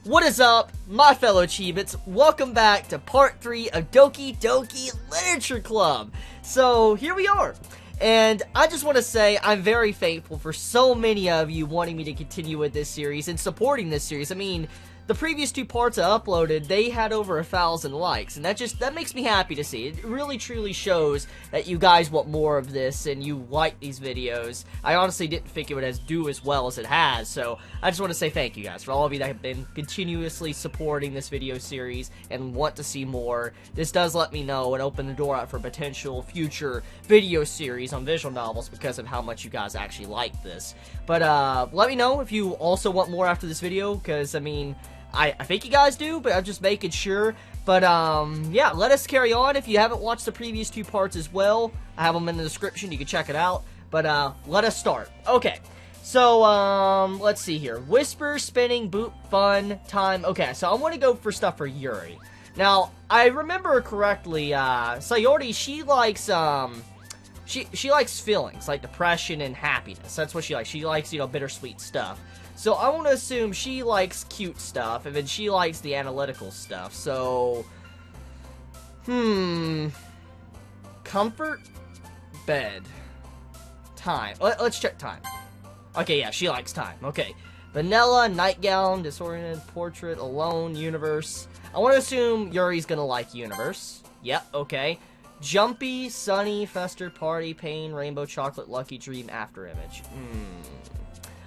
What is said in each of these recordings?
What is up, my fellow Chiebits? Welcome back to part 3 of Doki Doki Literature Club. So, here we are. And I just want to say I'm very thankful for so many of you wanting me to continue with this series and supporting this series. I mean, the previous 2 parts I uploaded, they had over 1,000 likes, and that makes me happy to see. It really truly shows that you guys want more of this and you like these videos. I honestly didn't think it would do as well as it has, so I just want to say thank you guys for all of you that have been continuously supporting this video series and want to see more. This does let me know and open the door out for potential future video series on visual novels because of how much you guys actually like this. But let me know if you also want more after this video, because I mean, I think you guys do, but I'm just making sure. But, yeah, let us carry on. If you haven't watched the previous 2 parts as well, I have them in the description. You can check it out. But, let us start. Okay. So, let's see here. Whisper, spinning, boot, fun, time. Okay, so I want to go for stuff for Yuri. Now, I remember correctly, Sayori, she likes, she likes feelings, like depression and happiness. That's what she likes. She likes, you know, bittersweet stuff. So I want to assume she likes cute stuff, and then she likes the analytical stuff. So, comfort, bed, time. Let's check time. Okay, yeah, she likes time. Okay, vanilla, nightgown, disoriented, portrait, alone, universe. I want to assume Yuri's gonna like universe. Yep, okay. Jumpy, sunny, fester, party, pain, rainbow, chocolate, lucky, dream, after image.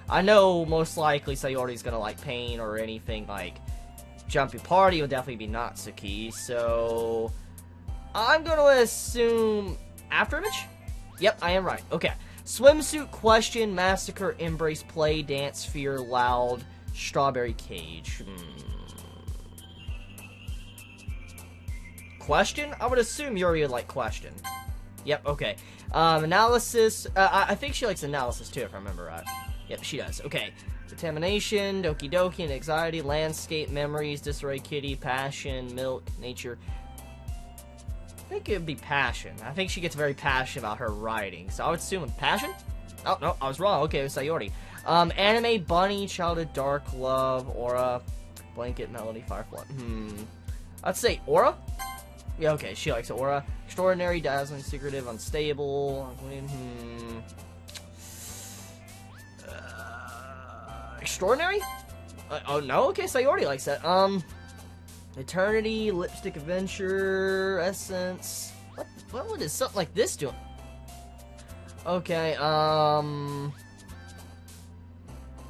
I know most likely Sayori's gonna like pain or anything like jumpy party would definitely be Natsuki, so I'm gonna assume after image? Yep, I am right. Okay. Swimsuit, question, massacre, embrace, play, dance, fear, loud, strawberry cage. Question? I would assume Yuri would like question. Yep, okay. Analysis. I think she likes analysis too, if I remember right. Yep, she does. Okay. Determination, Doki Doki, and anxiety, landscape, memories, disarray, kitty, passion, milk, nature. I think it would be passion. I think she gets very passionate about her writing. So I would assume passion? Oh, no, I was wrong. Okay, it was Sayori. Anime, bunny, childhood, dark, love, aura, blanket, melody, firefly. I'd say aura? Yeah, okay, she likes aura. Extraordinary, dazzling, secretive, unstable. Extraordinary? Oh, no? Okay, Sayori likes that. Eternity, lipstick, adventure, essence. What is something like this doing? Okay, I'm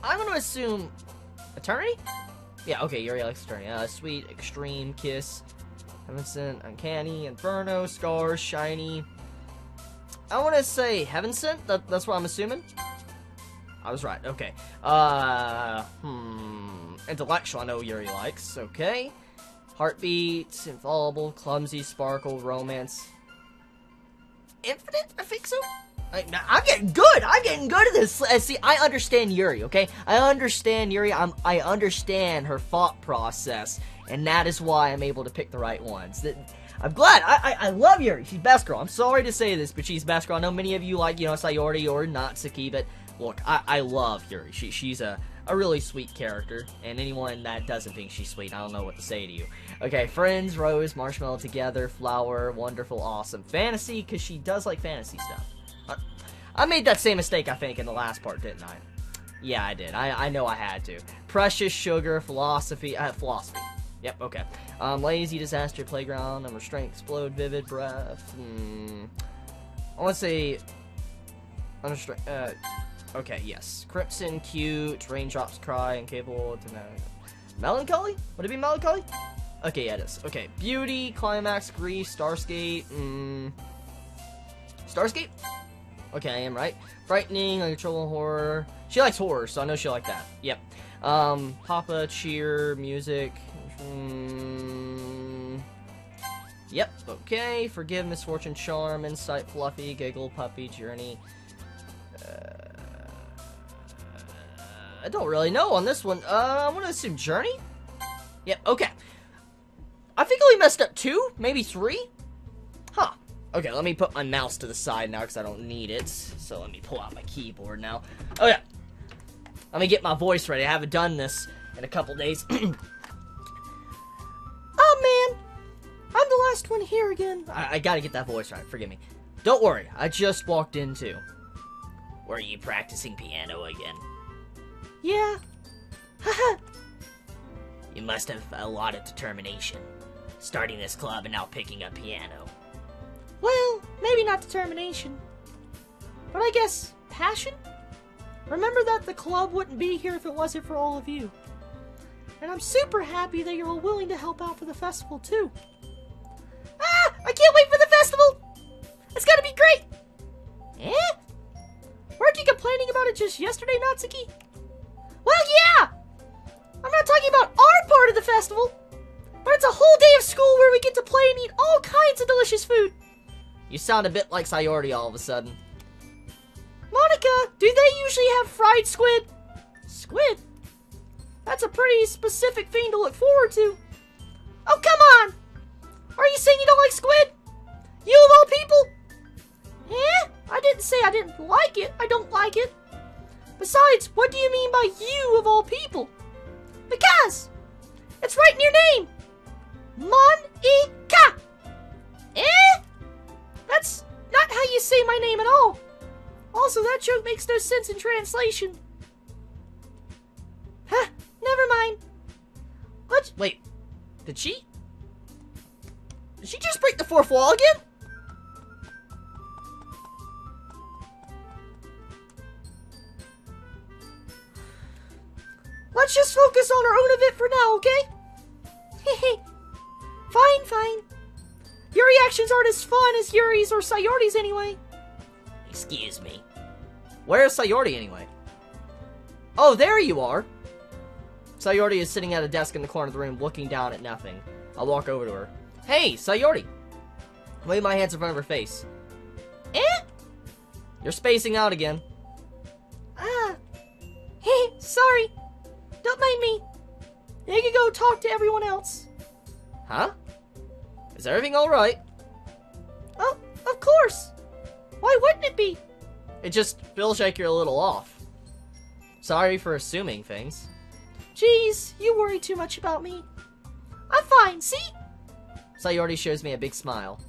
gonna assume eternity? Yeah, okay, Yuri likes eternity. Sweet, extreme, kiss, heaven sent, uncanny, inferno, scars, shiny. I want to say heaven sent. That's what I'm assuming. I was right. Okay. Intellectual, I know Yuri likes. Okay. Heartbeat, infallible, clumsy, sparkle, romance. Infinite? I think so. I'm getting good. I'm getting good at this. See, I understand Yuri, okay? I understand Yuri. I understand her thought process, and that is why I'm able to pick the right ones. I'm glad. I love Yuri. She's best girl. I'm sorry to say this, but she's best girl. I know many of you like, you know, Sayori or Natsuki, but look, I love Yuri. She's a really sweet character, and anyone that doesn't think she's sweet, I don't know what to say to you. Okay, friends, rose, marshmallow, together, flower, wonderful, awesome. Fantasy, because she does like fantasy stuff. I made that same mistake, I think, in the last part, didn't I? Yeah, I did. I know I had to. Precious, sugar, philosophy. Philosophy. Yep, okay. Lazy, disaster, playground, unrestrained, explode, vivid, breath. I want to say unrestrained. Okay, yes. Crimson, cute, raindrops cry, incapable to melancholy? Would it be melancholy? Okay, yeah, it is. Okay, beauty, climax, grief, starscape. Starscape? Okay, I am right. Frightening, uncontrollable horror. She likes horror, so I know she'll like that. Yep. Papa, cheer, music. Yep, okay. Forgive, misfortune, charm, insight, fluffy, giggle, puppy, journey. I don't really know on this one. I'm gonna assume journey? Yep, okay. I think I only messed up 2, maybe 3? Huh. Okay, let me put my mouse to the side now because I don't need it. So let me pull out my keyboard now. Oh yeah. Let me get my voice ready. I haven't done this in a couple days. last one here again. I gotta get that voice right, forgive me. Don't worry, I just walked in too. Were you practicing piano again? Yeah. Haha. You must have a lot of determination. Starting this club and now picking up piano. Well, maybe not determination. But I guess passion? Remember that the club wouldn't be here if it wasn't for all of you. And I'm super happy that you're all willing to help out for the festival, too. Ah! I can't wait for the festival! It's gonna be great! Eh? Weren't you complaining about it just yesterday, Natsuki? Well, yeah! I'm not talking about our part of the festival, but it's a whole day of school where we get to play and eat all kinds of delicious food. You sound a bit like Sayori all of a sudden. Monica, do they usually have fried squid? Squid? That's a pretty specific thing to look forward to. Oh, come on! Are you saying you don't like squid? You of all people? Eh? I didn't say I didn't like it. I don't like it. Besides, what do you mean by you of all people? Because it's right in your name. Monica. Eh? That's not how you say my name at all. Also, that joke makes no sense in translation. Huh, never mind. Let's... Wait, did she just break the fourth wall again? Let's just focus on our own event for now, okay? Fine, fine. Your reactions aren't as fun as Yuri's or Sayori's anyway. Excuse me. Where's Sayori anyway? Oh, there you are! Sayori is sitting at a desk in the corner of the room looking down at nothing. I'll walk over to her. Hey, Sayori! Wave my hands in front of her face. Eh? You're spacing out again. Ah. Hey, sorry. Don't mind me. You can go talk to everyone else. Huh? Is everything alright? Oh, of course. Why wouldn't it be? It just feels like you're a little off. Sorry for assuming things. Jeez, you worry too much about me. I'm fine, see? Sayori shows me a big smile.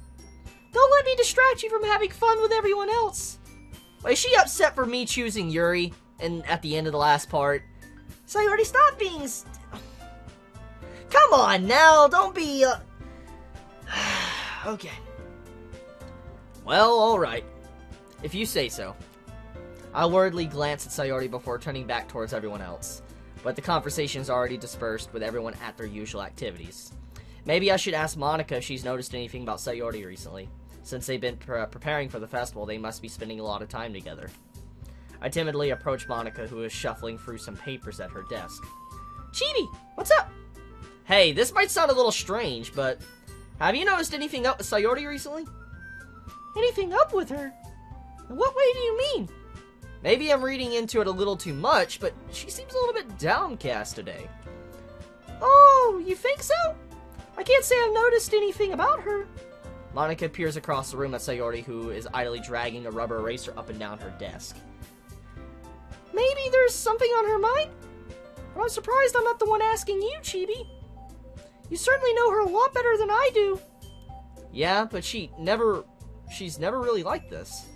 Don't let me distract you from having fun with everyone else. Wait, is she upset for me choosing Yuri and at the end of the last part? Sayori, stop being... Come on now, don't be... Okay. Well, alright. If you say so. I worriedly glance at Sayori before turning back towards everyone else. But the conversation's already dispersed with everyone at their usual activities. Maybe I should ask Monica if she's noticed anything about Sayori recently. Since they've been preparing for the festival, they must be spending a lot of time together. I timidly approach Monica, who is shuffling through some papers at her desk. Chibi, what's up? Hey, this might sound a little strange, but have you noticed anything up with Sayori recently? Anything up with her? In what way do you mean? Maybe I'm reading into it a little too much, but she seems a little bit downcast today. Oh, you think so? I can't say I've noticed anything about her. Monica peers across the room at Sayori, who is idly dragging a rubber eraser up and down her desk. Maybe there's something on her mind? But I'm surprised I'm not the one asking you, Chibi. You certainly know her a lot better than I do. Yeah, but she's never really like this.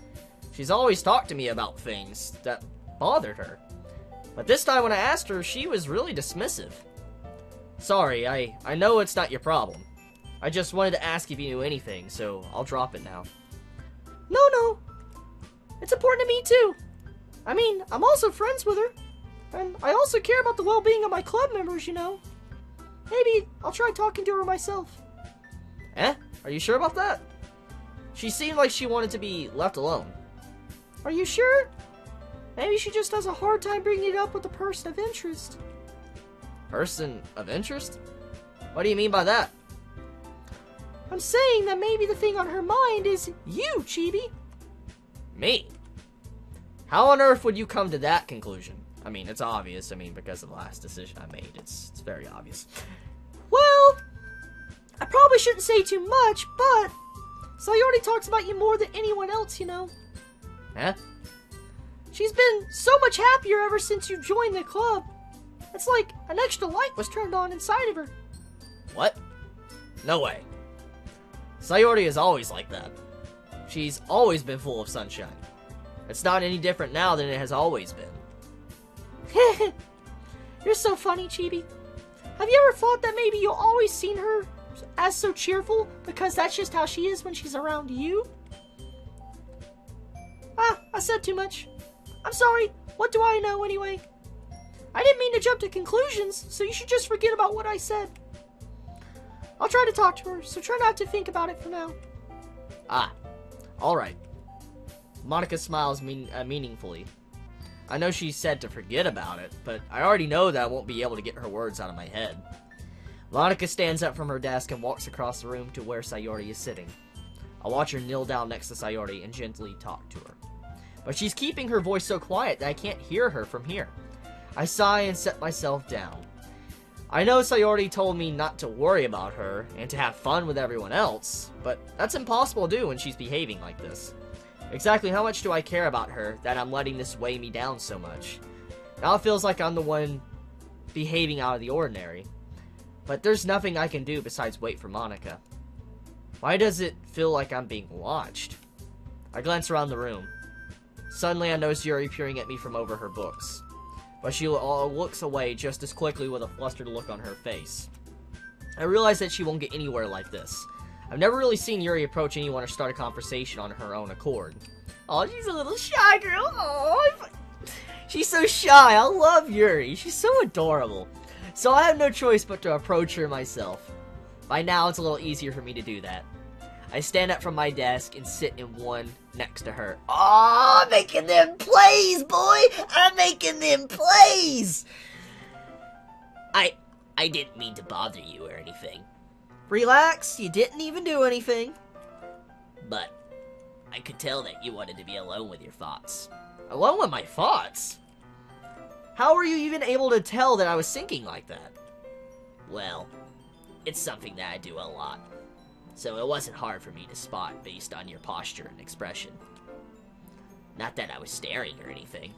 She's always talked to me about things that bothered her. But this time when I asked her, she was really dismissive. Sorry, I know it's not your problem. I just wanted to ask if you knew anything, so I'll drop it now. No. It's important to me too. I mean, I'm also friends with her. And I also care about the well-being of my club members, you know. Maybe I'll try talking to her myself. Eh? Are you sure about that? She seemed like she wanted to be left alone. Are you sure? Maybe she just has a hard time bringing it up with a person of interest. Person of interest? What do you mean by that? I'm saying that maybe the thing on her mind is you, Chibi. Me? How on earth would you come to that conclusion? I mean, it's obvious. I mean, because of the last decision I made, it's very obvious. Well, I probably shouldn't say too much, but Sayori talks about you more than anyone else, you know. Huh? She's been so much happier ever since you joined the club. It's like an extra light was turned on inside of her. What? No way. Sayori is always like that. She's always been full of sunshine. It's not any different now than it has always been. You're so funny, Chibi. Have you ever thought that maybe you've always seen her as so cheerful because that's just how she is when she's around you? Ah, I said too much. I'm sorry. What do I know anyway? I didn't mean to jump to conclusions, so you should just forget about what I said. I'll try to talk to her, so try not to think about it for now. Ah, alright. Monica smiles meaningfully. I know she said to forget about it, but I already know that I won't be able to get her words out of my head. Monica stands up from her desk and walks across the room to where Sayori is sitting. I watch her kneel down next to Sayori and gently talk to her. But she's keeping her voice so quiet that I can't hear her from here. I sigh and set myself down. I know Sayori told me not to worry about her and to have fun with everyone else, but that's impossible to do when she's behaving like this. Exactly how much do I care about her that I'm letting this weigh me down so much? Now it feels like I'm the one behaving out of the ordinary. But there's nothing I can do besides wait for Monica. Why does it feel like I'm being watched? I glance around the room. Suddenly I notice Yuri peering at me from over her books. But she looks away just as quickly with a flustered look on her face. I realize that she won't get anywhere like this. I've never really seen Yuri approach anyone or start a conversation on her own accord. Oh, she's a little shy girl. Oh, she's so shy. I love Yuri. She's so adorable. So I have no choice but to approach her myself. By now, it's a little easier for me to do that. I stand up from my desk and sit in one next to her. Oh, I'm making them plays, boy! I'm making them plays! I didn't mean to bother you or anything. Relax, you didn't even do anything. But I could tell that you wanted to be alone with your thoughts. Alone with my thoughts? How were you even able to tell that I was thinking like that? Well, it's something that I do a lot. So it wasn't hard for me to spot based on your posture and expression. Not that I was staring or anything.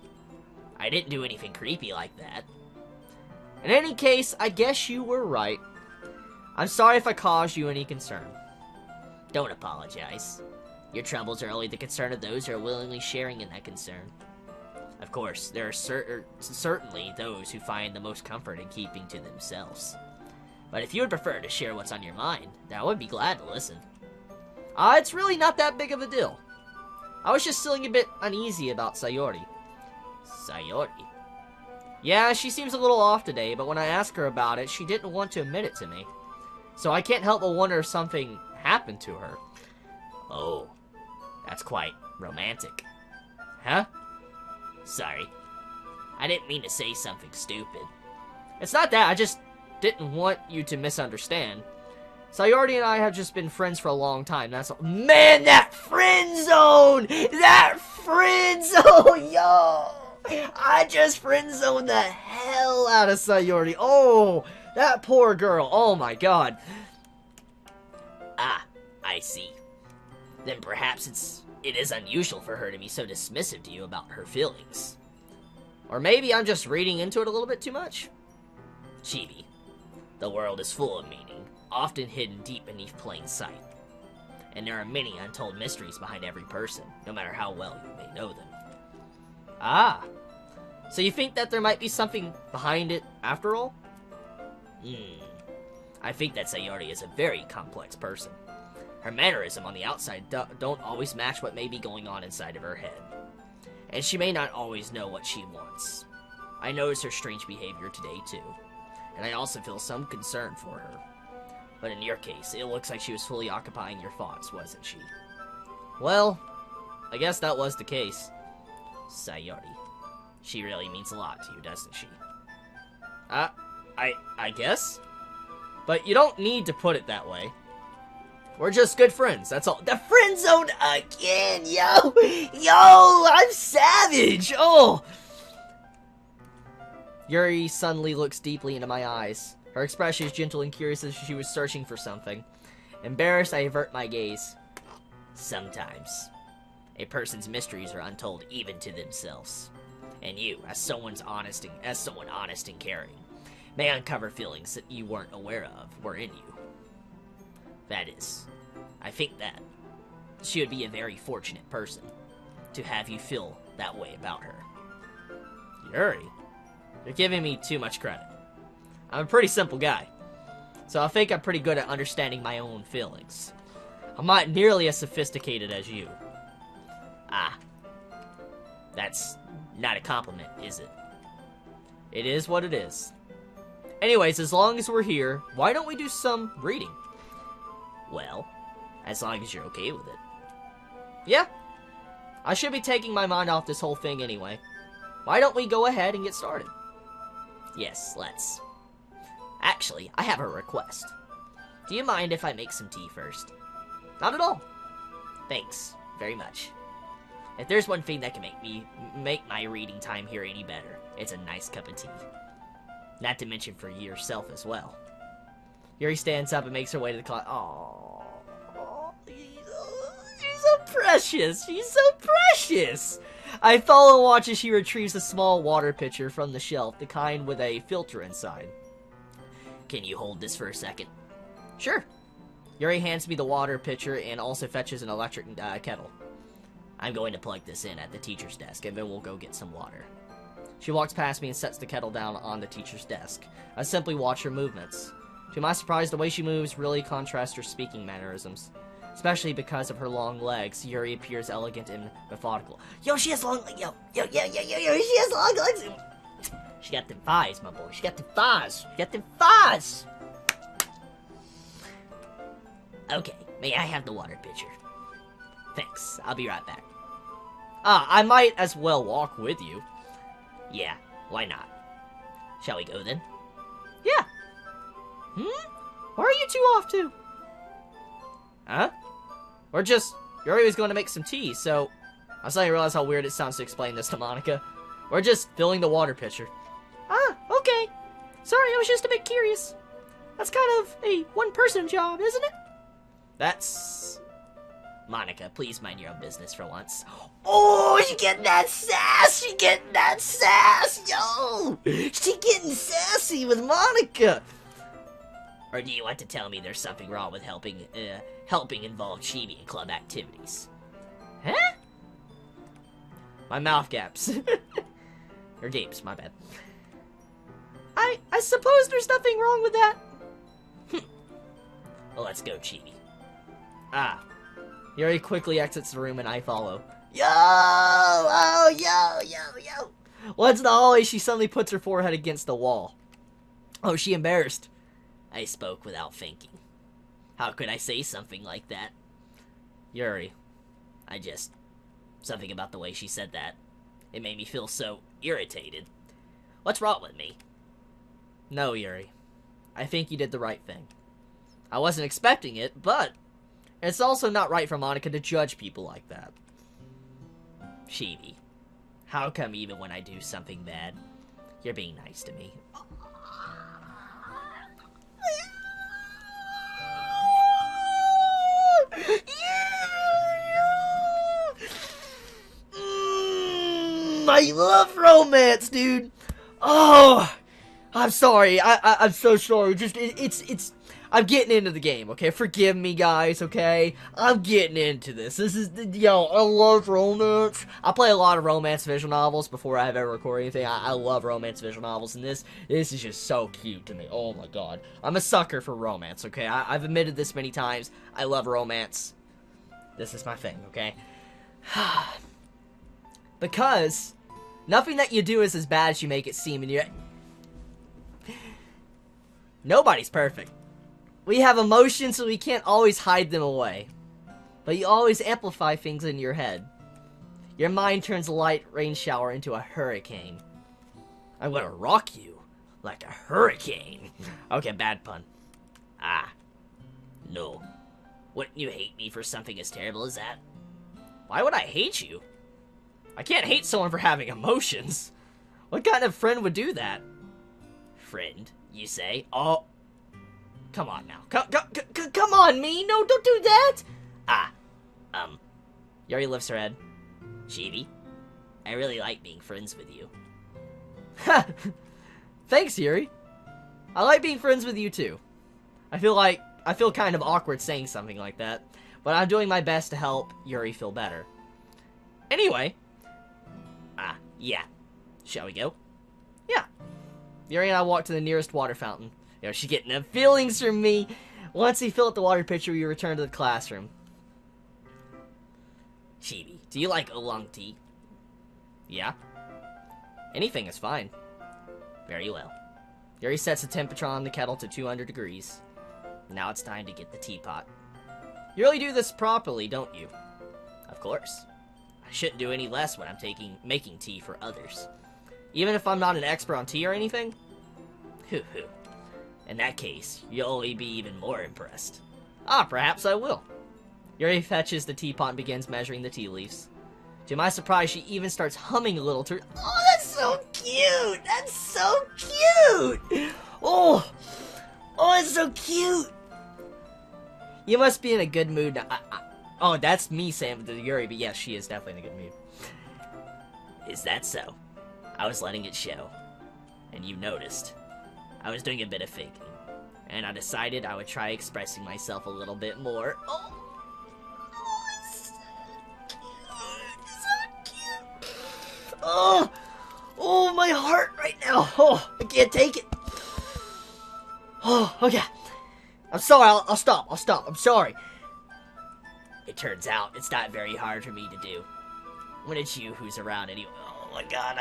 I didn't do anything creepy like that. In any case, I guess you were right. I'm sorry if I caused you any concern. Don't apologize. Your troubles are only the concern of those who are willingly sharing in that concern. Of course, there are certainly those who find the most comfort in keeping to themselves. But if you would prefer to share what's on your mind, then I would be glad to listen. It's really not that big of a deal. I was just feeling a bit uneasy about Sayori. Sayori? Yeah, she seems a little off today, but when I asked her about it, she didn't want to admit it to me. So I can't help but wonder if something happened to her. Oh, that's quite romantic. Huh? Sorry. I didn't mean to say something stupid. It's not that, I just didn't want you to misunderstand. Sayori and I have just been friends for a long time, that's all. Man, that friend zone! That friend zone, yo! I just friend zoned the hell out of Sayori. Oh, that poor girl. Oh my god. Ah, I see. Then perhaps it is unusual for her to be so dismissive to you about her feelings. Or maybe I'm just reading into it a little bit too much. Chibi, the world is full of meaning, often hidden deep beneath plain sight. And there are many untold mysteries behind every person, no matter how well you may know them. Ah, so you think that there might be something behind it after all? I think that Sayori is a very complex person. Her mannerism on the outside don't always match what may be going on inside of her head. And she may not always know what she wants. I notice her strange behavior today too, and I also feel some concern for her. But in your case, it looks like she was fully occupying your thoughts, wasn't she? Well, I guess that was the case. Sayori. She really means a lot to you, doesn't she? I guess? But you don't need to put it that way. We're just good friends, that's all. The friend zone again, yo! Yo, I'm savage! Oh! Yuri suddenly looks deeply into my eyes. Her expression is gentle and curious as if she was searching for something. Embarrassed, I avert my gaze. Sometimes, a person's mysteries are untold even to themselves. And you, as someone honest and caring, may uncover feelings that you weren't aware of were in you. That is, I think that she would be a very fortunate person to have you feel that way about her. Yuri, you're giving me too much credit. I'm a pretty simple guy, so I think I'm pretty good at understanding my own feelings. I'm not nearly as sophisticated as you. Ah, that's not a compliment, is it? It is what it is. Anyways, as long as we're here, why don't we do some reading? Well, as long as you're okay with it. Yeah, I should be taking my mind off this whole thing anyway. Why don't we go ahead and get started? Yes, let's. Actually, I have a request. Do you mind if I make some tea first? Not at all. Thanks very much. If there's one thing that can make my reading time here any better, it's a nice cup of tea. Not to mention for yourself as well. Yuri stands up and makes her way to the closet. Aww. She's so precious. She's so precious. I follow and watch as she retrieves a small water pitcher from the shelf, the kind with a filter inside. Can you hold this for a second? Sure. Yuri hands me the water pitcher and also fetches an electric kettle. I'm going to plug this in at the teacher's desk, and then we'll go get some water. She walks past me and sets the kettle down on the teacher's desk. I simply watch her movements. To my surprise, the way she moves really contrasts her speaking mannerisms. Especially because of her long legs, Yuri appears elegant and methodical. Yo, she has long legs. Yo, she has long legs. She got them thighs, my boy. She got them thighs. She got them thighs. Okay, may I have the water pitcher? Thanks, I'll be right back. I might as well walk with you. Yeah, why not? Shall we go then? Yeah. Where are you two off to? Huh? Yuri was going to make some tea, so I suddenly realized how weird it sounds to explain this to Monica. We're just filling the water pitcher. Ah, okay. Sorry, I was just a bit curious. That's kind of a one-person job, isn't it? That's... Monica, please mind your own business for once. Oh, she getting that sass! She getting that sass! Yo! She getting sassy with Monica! Or do you want to tell me there's something wrong with helping involve Chibi in club activities? Huh? My mouth gaps. Or gapes, my bad. I suppose there's nothing wrong with that. Well, let's go, Chibi. Yuri quickly exits the room and I follow. Yo! Oh, yo! Once in the hallway, she suddenly puts her forehead against the wall. Oh, she embarrassed. I spoke without thinking. How could I say something like that? Yuri, something about the way she said that. It made me feel so irritated. What's wrong with me? No, Yuri. I think you did the right thing. I wasn't expecting it, but it's also not right for Monica to judge people like that. Chibi, how come even when I do something bad, you're being nice to me? I love romance, dude. Oh, I'm sorry. I'm so sorry. It's. I'm getting into the game, okay? Forgive me, guys, okay? I'm getting into this. I love romance. I play a lot of romance visual novels before I've ever recorded anything. I love romance visual novels, and this is just so cute to me. Oh my god. I'm a sucker for romance, okay? I've admitted this many times. I love romance. This is my thing, okay? Because nothing that you do is as bad as you make it seem, and nobody's perfect. We have emotions, so we can't always hide them away. But you always amplify things in your head. Your mind turns a light rain shower into a hurricane. I'm gonna rock you like a hurricane. Okay, bad pun. No. Wouldn't you hate me for something as terrible as that? Why would I hate you? I can't hate someone for having emotions. What kind of friend would do that? Friend, you say? Oh. Come on now. Come on, me. No, don't do that. Yuri lifts her head. Chibi, I really like being friends with you. Thanks, Yuri. I like being friends with you, too. I feel kind of awkward saying something like that. but I'm doing my best to help Yuri feel better. Anyway, yeah. Shall we go? Yeah. Yuri and I walked to the nearest water fountain. She's getting them feelings from me. Once we fill up the water pitcher, we return to the classroom. Chibi, do you like oolong tea? Yeah. Anything is fine. Very well. Yuri sets the temperature on the kettle to 200 degrees. Now it's time to get the teapot. You really do this properly, don't you? Of course. I shouldn't do any less when I'm making tea for others. Even if I'm not an expert on tea or anything? Hoo hoo. In that case, you'll only be even more impressed. Perhaps I will. Yuri fetches the teapot and begins measuring the tea leaves. To my surprise, she even starts humming a little to... Oh, that's so cute! That's so cute! Oh, it's so cute! You must be in a good mood now. Oh, that's me saying to Yuri, but yes, she is definitely in a good mood. Is that so? I was letting it show. And you noticed. I was doing a bit of faking. And I decided I would try expressing myself a little bit more. It's so cute. Oh, my heart right now. Oh, I can't take it. Oh, okay. I'm sorry, I'll stop. I'm sorry. It turns out it's not very hard for me to do. When it's you who's around anyway. Oh my god,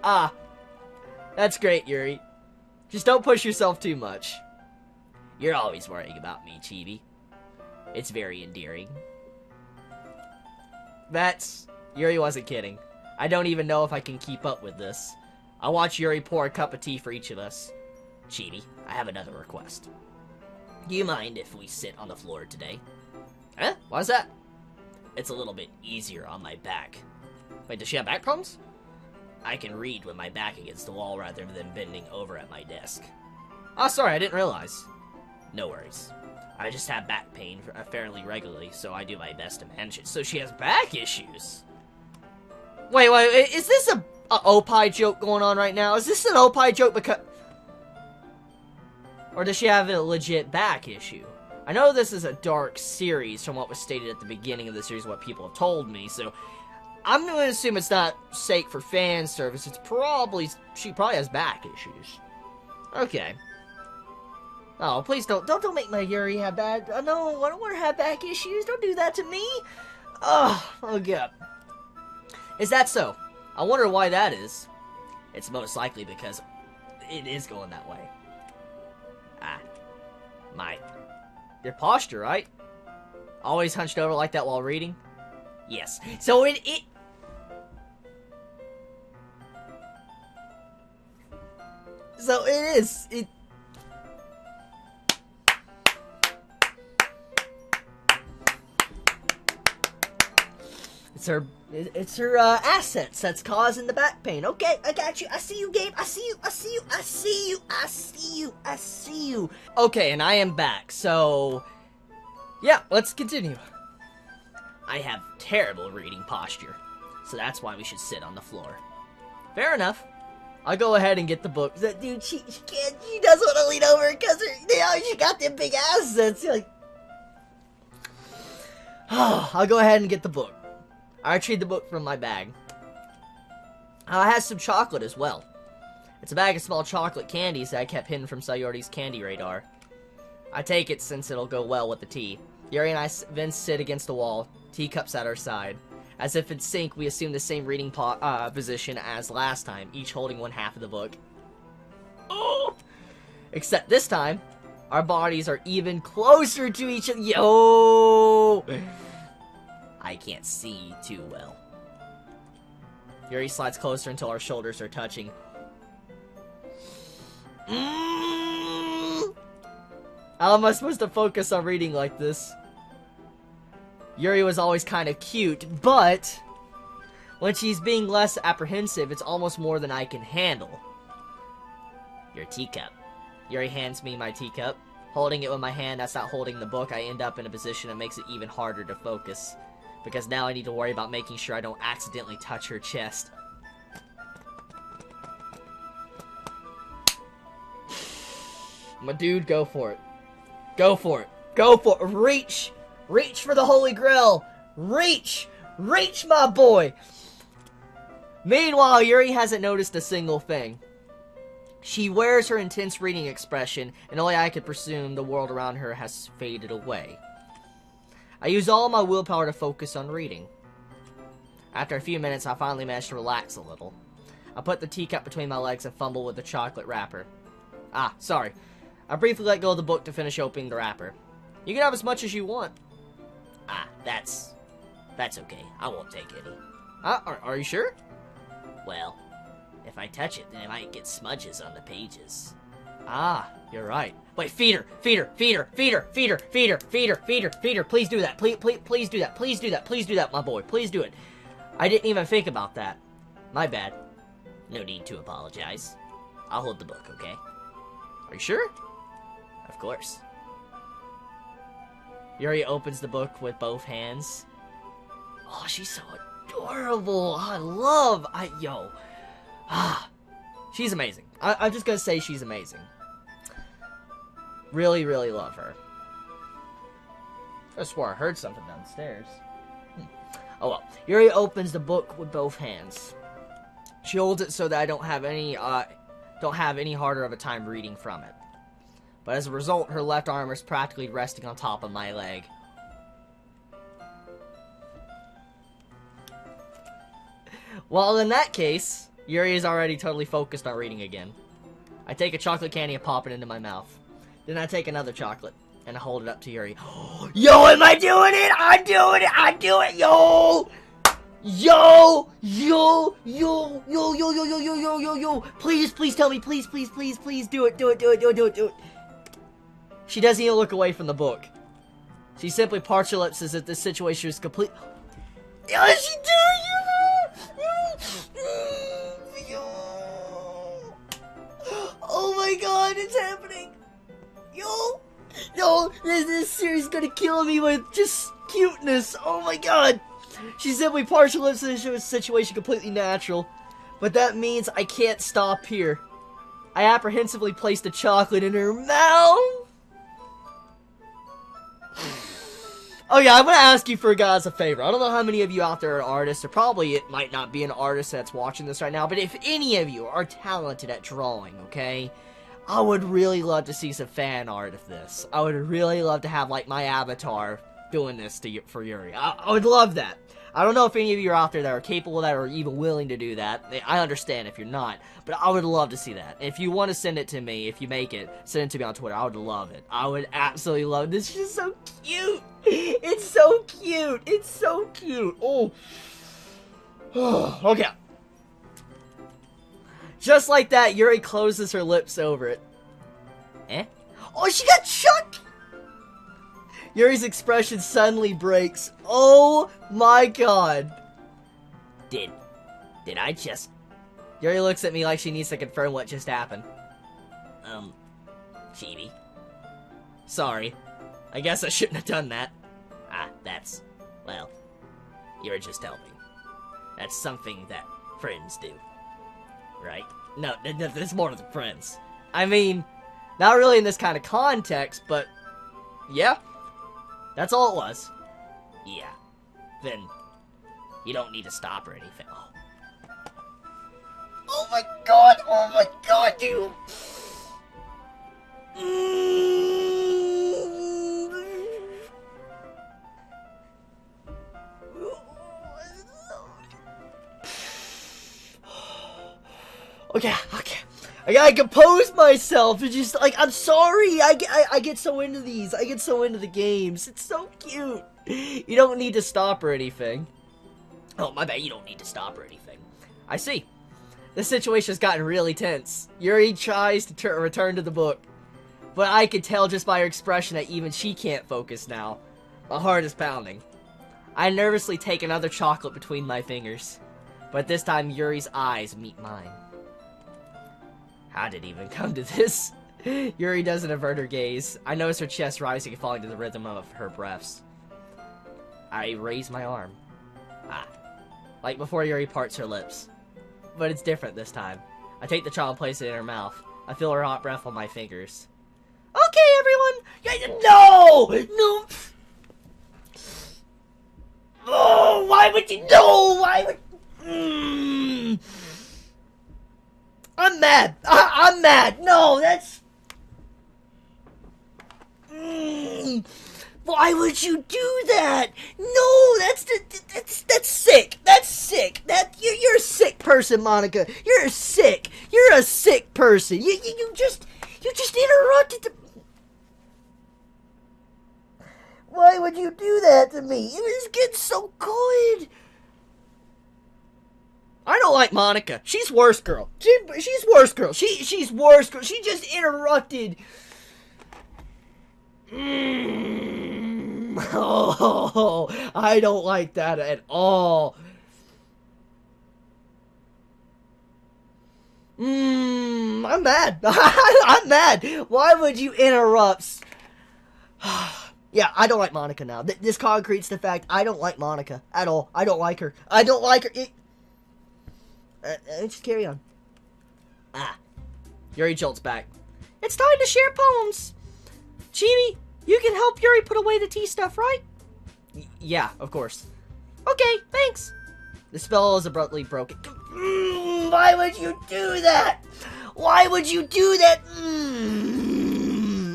oh. That's great, Yuri. Just don't push yourself too much. You're always worrying about me, Chibi. It's very endearing. Yuri wasn't kidding. I don't even know if I can keep up with this. I'll watch Yuri pour a cup of tea for each of us. Chibi, I have another request. Do you mind if we sit on the floor today? Huh? Why's that? It's a little bit easier on my back. Wait, does she have back problems? I can read with my back against the wall rather than bending over at my desk. Sorry, I didn't realize. No worries. I just have back pain fairly regularly, so I do my best to manage it. So she has back issues. Wait, is this a Opie joke going on right now? Is this an Opie joke because... Or does she have a legit back issue? I know this is a dark series from what was stated at the beginning of the series, what people have told me, so I'm going to assume it's not sake for fan service. It's probably, she probably has back issues. Okay. Oh, please don't make my Yuri have bad, no, I don't want her to have back issues. Don't do that to me. Oh God. Is that so? I wonder why that is. It's most likely because it is going that way. Your posture, right? Always hunched over like that while reading? Yes. So So it is. It's her assets that's causing the back pain. Okay, I got you. I see you, Gabe. I see you. Okay, and I am back. So, yeah, let's continue. I have terrible reading posture, so that's why we should sit on the floor. Fair enough. I'll go ahead and get the book. Dude, she can't. She does want to lean over because she got them big assets. Like, I'll go ahead and get the book. I retrieved the book from my bag. It has some chocolate as well. It's a bag of small chocolate candies that I kept hidden from Sayori's candy radar. I take it since it'll go well with the tea. Yuri and I then sit against the wall, teacups at our side. As if in sync, we assume the same reading position as last time, each holding one half of the book. Oh! Except this time, our bodies are even closer to each other. Yo! I can't see too well. Yuri slides closer until our shoulders are touching. How am I supposed to focus on reading like this? Yuri was always kind of cute, but when she's being less apprehensive, it's almost more than I can handle. Your teacup. Yuri hands me my teacup. Holding it with my hand that's not holding the book, I end up in a position that makes it even harder to focus. Because now I need to worry about making sure I don't accidentally touch her chest. My dude, go for it. Go for it. Go for it. Reach. Reach for the Holy Grail. Reach. Reach, my boy. Meanwhile, Yuri hasn't noticed a single thing. She wears her intense reading expression, and only I could presume the world around her has faded away. I use all my willpower to focus on reading. After a few minutes, I finally managed to relax a little. I put the teacup between my legs and fumbled with the chocolate wrapper. Ah, sorry. I briefly let go of the book to finish opening the wrapper. You can have as much as you want. Ah, that's okay. I won't take any. Are you sure? Well, if I touch it, then it might get smudges on the pages. Ah, you're right. Wait, feed her. Please do that. Please do that. Please do that. Please do that, my boy. Please do it. I didn't even think about that. My bad. No need to apologize. I'll hold the book, okay? Are you sure? Of course. Yuri opens the book with both hands. Oh, she's so adorable. She's amazing. I'm just gonna say she's amazing. Really, really love her. I swore I heard something downstairs. Oh well. Yuri opens the book with both hands. She holds it so that I don't have any harder of a time reading from it. But as a result, her left arm is practically resting on top of my leg. Well, in that case, Yuri is already totally focused on reading again. I take a chocolate candy and pop it into my mouth. Then I take another chocolate and I hold it up to Yuri. Yo, am I doing it? I'm doing it! I do it! Yo! Yo! Yo! Yo! Yo! Yo! Yo! Yo! Yo! Yo! Yo! Yo! Please, please tell me. Please, please, please, please do it. Do it. Do it. Do it. Do it. Do it. She doesn't even look away from the book. She simply parts her lips as if this situation was complete. Yo, is she doing it? Oh my god, it's happening. Yo, this series is gonna kill me with just cuteness. Oh my god. She simply parts her lips in a situation completely natural. But that means I can't stop here. I apprehensively placed the chocolate in her mouth. Oh yeah, I'm gonna ask you for guys a favor. I don't know how many of you out there are artists, or probably it might not be an artist that's watching this right now, but if any of you are talented at drawing, okay, I would really love to see some fan art of this. I would really love to have, like, my avatar doing this for Yuri. I would love that. I don't know if any of you are out there that are capable of that or even willing to do that. I understand if you're not, but I would love to see that. If you want to send it to me, if you make it, send it to me on Twitter. I would love it. I would absolutely love it. This is just so cute. It's so cute. It's so cute. Oh. Okay. Just like that, Yuri closes her lips over it. Eh? Oh, she got chucked! Yuri's expression suddenly breaks. Oh my god. Did I just... Yuri looks at me like she needs to confirm what just happened. Chibi. Sorry. I guess I shouldn't have done that. Well, you were just helping. That's something that friends do. Right? No, there's more than friends. I mean, not really in this kind of context, but yeah. That's all it was. Yeah. Then, you don't need to stop or anything. Oh my god, dude! Okay. I gotta compose myself. It's just like, I'm sorry. I get so into these. I get so into the games. It's so cute. You don't need to stop or anything. Oh, my bad. You don't need to stop or anything. I see. The situation has gotten really tense. Yuri tries to return to the book, but I could tell just by her expression that even she can't focus now. My heart is pounding. I nervously take another chocolate between my fingers, but this time Yuri's eyes meet mine. How did it even come to this? Yuri doesn't avert her gaze. I notice her chest rising and falling to the rhythm of her breaths. I raise my arm. Like before Yuri parts her lips. But it's different this time. I take the child and place it in her mouth. I feel her hot breath on my fingers. Okay, everyone! No! No! Oh, why would you? No! Why would... I'm mad. I'm mad. No, that's... Why would you do that? No, that's sick. That's sick. You're a sick person, Monica. You're sick. You're a sick person. You just interrupted the... Why would you do that to me? It was getting so good. I don't like Monica. She's worse girl. She's worse girl. She's worse girl. She just interrupted. Oh, I don't like that at all. I'm mad. I'm mad. Why would you interrupt? Yeah, I don't like Monica now. This concretes the fact I don't like Monica at all. I don't like her. I don't like her. Just carry on. Yuri jolts back. It's time to share poems. Chibi, you can help Yuri put away the tea stuff, right? Yeah, of course. Okay, thanks. The spell is abruptly broken. Why would you do that? Why would you do that?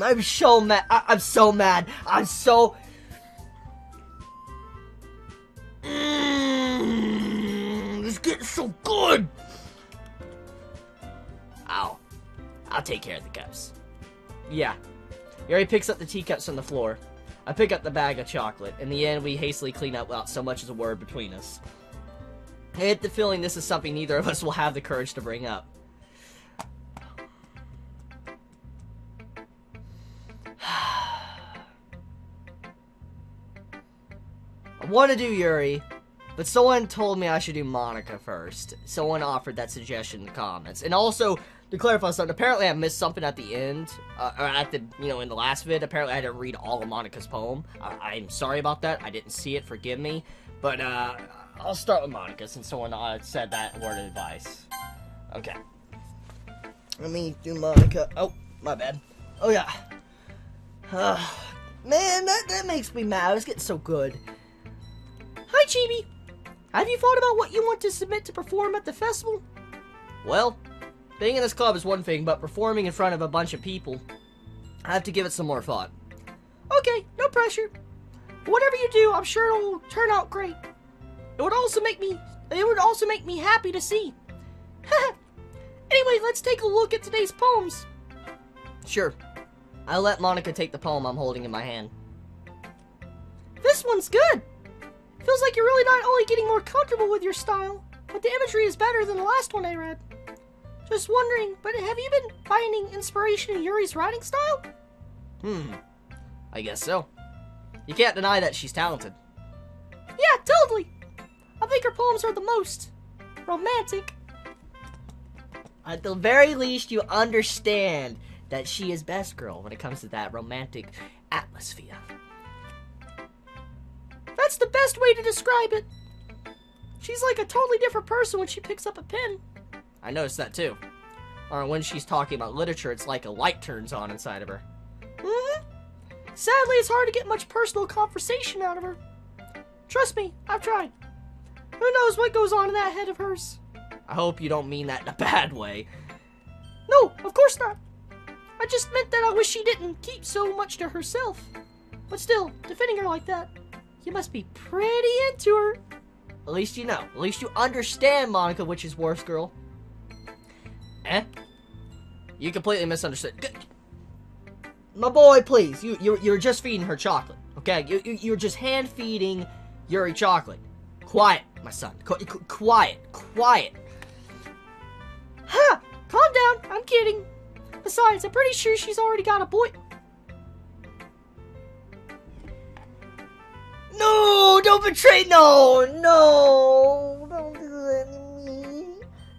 I'm so mad. I'm so mad. I'm so... It's getting so good. Ow. I'll take care of the cups. Yeah. Yuri picks up the teacups from the floor. I pick up the bag of chocolate. In the end, we hastily clean up without so much as a word between us. I get the feeling this is something neither of us will have the courage to bring up. I want to do Yuri, but someone told me I should do Monica first. Someone offered that suggestion in the comments. And also, to clarify something, apparently I missed something at the end, or at the, in the last vid. Apparently I didn't read all of Monica's poem. I'm sorry about that. I didn't see it, forgive me. But, I'll start with Monica since someone said that word of advice. Okay. Let me do Monica. Oh, my bad. Oh, yeah. Man, that makes me mad. I was getting so good. Hi, Chibi. Have you thought about what you want to submit to perform at the festival? Well, being in this club is one thing, but performing in front of a bunch of people, I have to give it some more thought. Okay, no pressure. Whatever you do, I'm sure it'll turn out great. It would also make me happy to see. Anyway, let's take a look at today's poems. Sure. I'll let Monica take the poem I'm holding in my hand. This one's good. Feels like you're really not only getting more comfortable with your style, but the imagery is better than the last one I read. Just wondering, but have you been finding inspiration in Yuri's writing style? I guess so. You can't deny that she's talented. Yeah, totally. I think her poems are the most romantic. At the very least, you understand that she is best girl when it comes to that romantic atmosphere. That's the best way to describe it. She's like a totally different person when she picks up a pen. I noticed that too. Or when she's talking about literature, it's like a light turns on inside of her. Sadly, it's hard to get much personal conversation out of her. Trust me, I've tried. Who knows what goes on in that head of hers? I hope you don't mean that in a bad way. No, of course not. I just meant that I wish she didn't keep so much to herself. But still, defending her like that, you must be pretty into her. At least you know. At least you understand, Monica, which is worse, girl. You completely misunderstood. My boy, please. You're just feeding her chocolate, okay? You're just hand feeding Yuri chocolate. Quiet, my son. Quiet. Ha! Calm down. I'm kidding. Besides, I'm pretty sure she's already got a boy. No! Don't betray! No! Don't do that to me.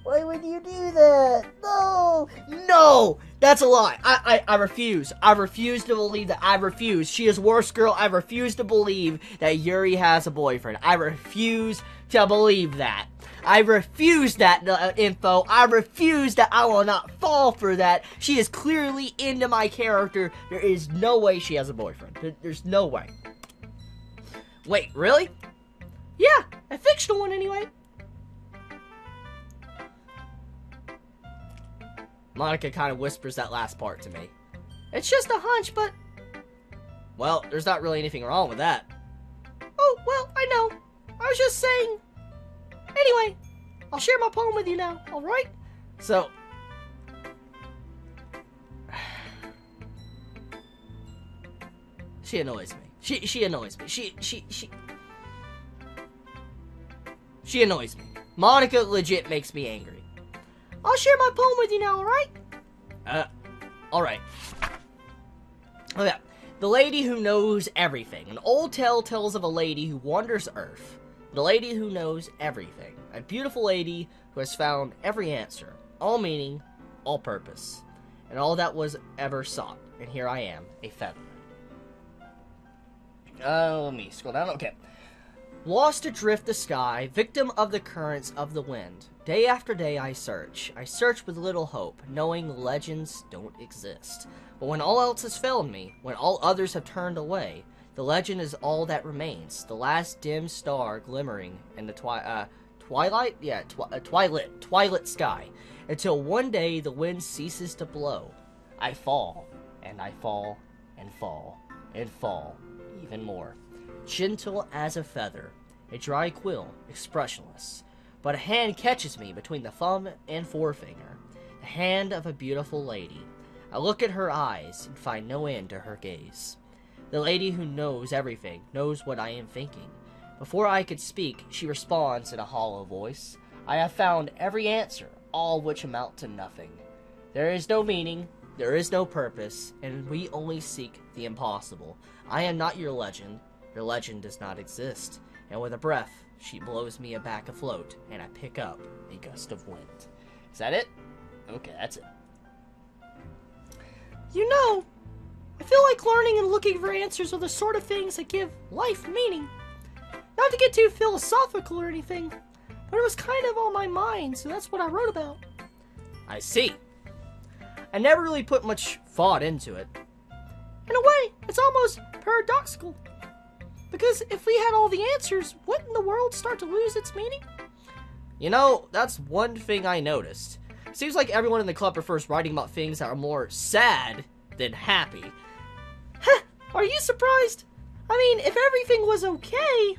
Why would you do that? No! That's a lie. I refuse. I refuse to believe that. I refuse. She is worst girl. I refuse to believe that Yuri has a boyfriend. I refuse to believe that. I refuse that info. I refuse that. I will not fall for that. She is clearly into my character. There is no way she has a boyfriend. There's no way. Wait, really? Yeah, a fictional one anyway. Monica kind of whispers that last part to me. It's just a hunch, but... Well, there's not really anything wrong with that. Oh, well, I know. I was just saying... Anyway, I'll share my poem with you now, alright? So... She annoys me. She annoys me. She annoys me. Monica legit makes me angry. I'll share my poem with you now, alright? Alright. Oh yeah. The lady who knows everything. An old tale tells of a lady who wanders Earth. The lady who knows everything. A beautiful lady who has found every answer. All meaning, all purpose. And all that was ever sought. And here I am, a feather. Let me scroll down. Okay. Lost adrift the sky, victim of the currents of the wind. Day after day I search with little hope, knowing legends don't exist. But when all else has failed me, when all others have turned away, the legend is all that remains, the last dim star glimmering in the twilight sky, until one day the wind ceases to blow. I fall, and I fall, and fall, and fall, even more. Gentle as a feather, a dry quill, expressionless. But a hand catches me between the thumb and forefinger, the hand of a beautiful lady. I look at her eyes and find no end to her gaze. The lady who knows everything knows what I am thinking. Before I could speak, she responds in a hollow voice. I have found every answer, all which amount to nothing. There is no meaning, there is no purpose, and we only seek the impossible. I am not your legend does not exist. And with a breath, she blows me back afloat, and I pick up a gust of wind. Is that it? Okay, that's it. You know, I feel like learning and looking for answers are the sort of things that give life meaning. Not to get too philosophical or anything, but it was kind of on my mind, so that's what I wrote about. I see. I never really put much thought into it. In a way, it's almost paradoxical. Because if we had all the answers, wouldn't the world start to lose its meaning? You know, that's one thing I noticed. Seems like everyone in the club prefers writing about things that are more sad than happy. Huh, are you surprised? I mean, if everything was okay,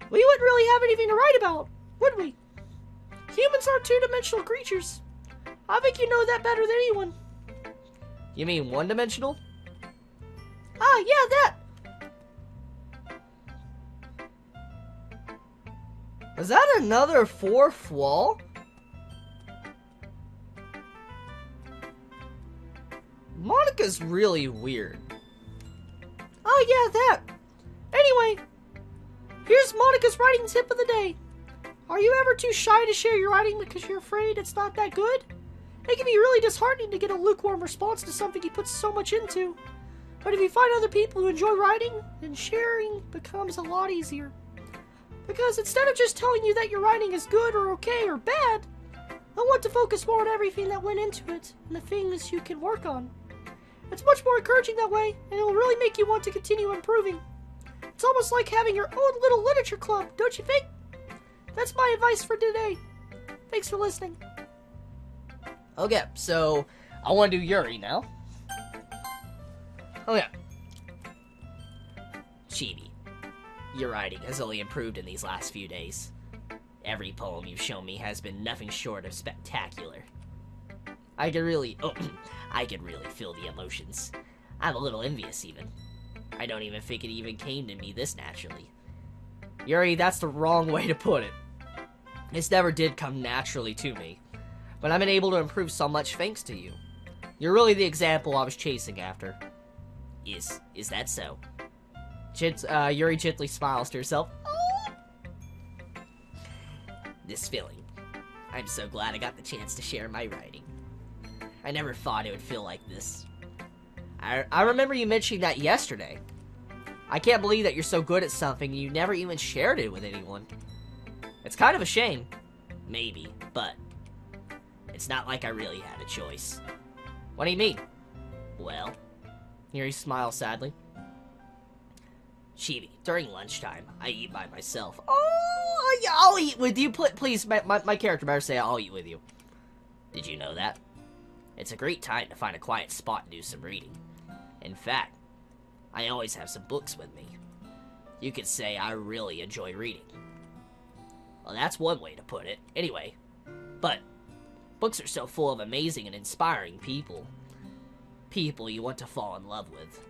we wouldn't really have anything to write about, would we? Humans are two-dimensional creatures. I think you know that better than anyone. You mean one-dimensional? Ah, yeah, that. Is that another fourth wall? Monica's really weird. Oh yeah, that. Anyway, here's Monica's writing tip of the day. Are you ever too shy to share your writing because you're afraid it's not that good? It can be really disheartening to get a lukewarm response to something you put so much into. But if you find other people who enjoy writing, then sharing becomes a lot easier. Because instead of just telling you that your writing is good or okay or bad, I want to focus more on everything that went into it and the things you can work on. It's much more encouraging that way, and it will really make you want to continue improving. It's almost like having your own little literature club, don't you think? That's my advice for today. Thanks for listening. Okay, so I want to do Yuri now. Oh yeah. Chibi. Your writing has only improved in these last few days. Every poem you've shown me has been nothing short of spectacular. I could really feel the emotions. I'm a little envious even. I don't even think it even came to me this naturally. Yuri, that's the wrong way to put it. This never did come naturally to me. But I've been able to improve so much thanks to you. You're really the example I was chasing after. Is that so? Yuri gently smiles to herself. Oh. This feeling. I'm so glad I got the chance to share my writing. I never thought it would feel like this. I remember you mentioning that yesterday. I can't believe that you're so good at something and you never even shared it with anyone. It's kind of a shame. Maybe, but it's not like I really had a choice. What do you mean? Well, Yuri smiles sadly. Chibi, during lunchtime, I eat by myself. Oh, yeah, I'll eat with you. Please, my character better say I'll eat with you. Did you know that? It's a great time to find a quiet spot and do some reading. In fact, I always have some books with me. You could say I really enjoy reading. Well, that's one way to put it. Anyway, but books are so full of amazing and inspiring people. People you want to fall in love with.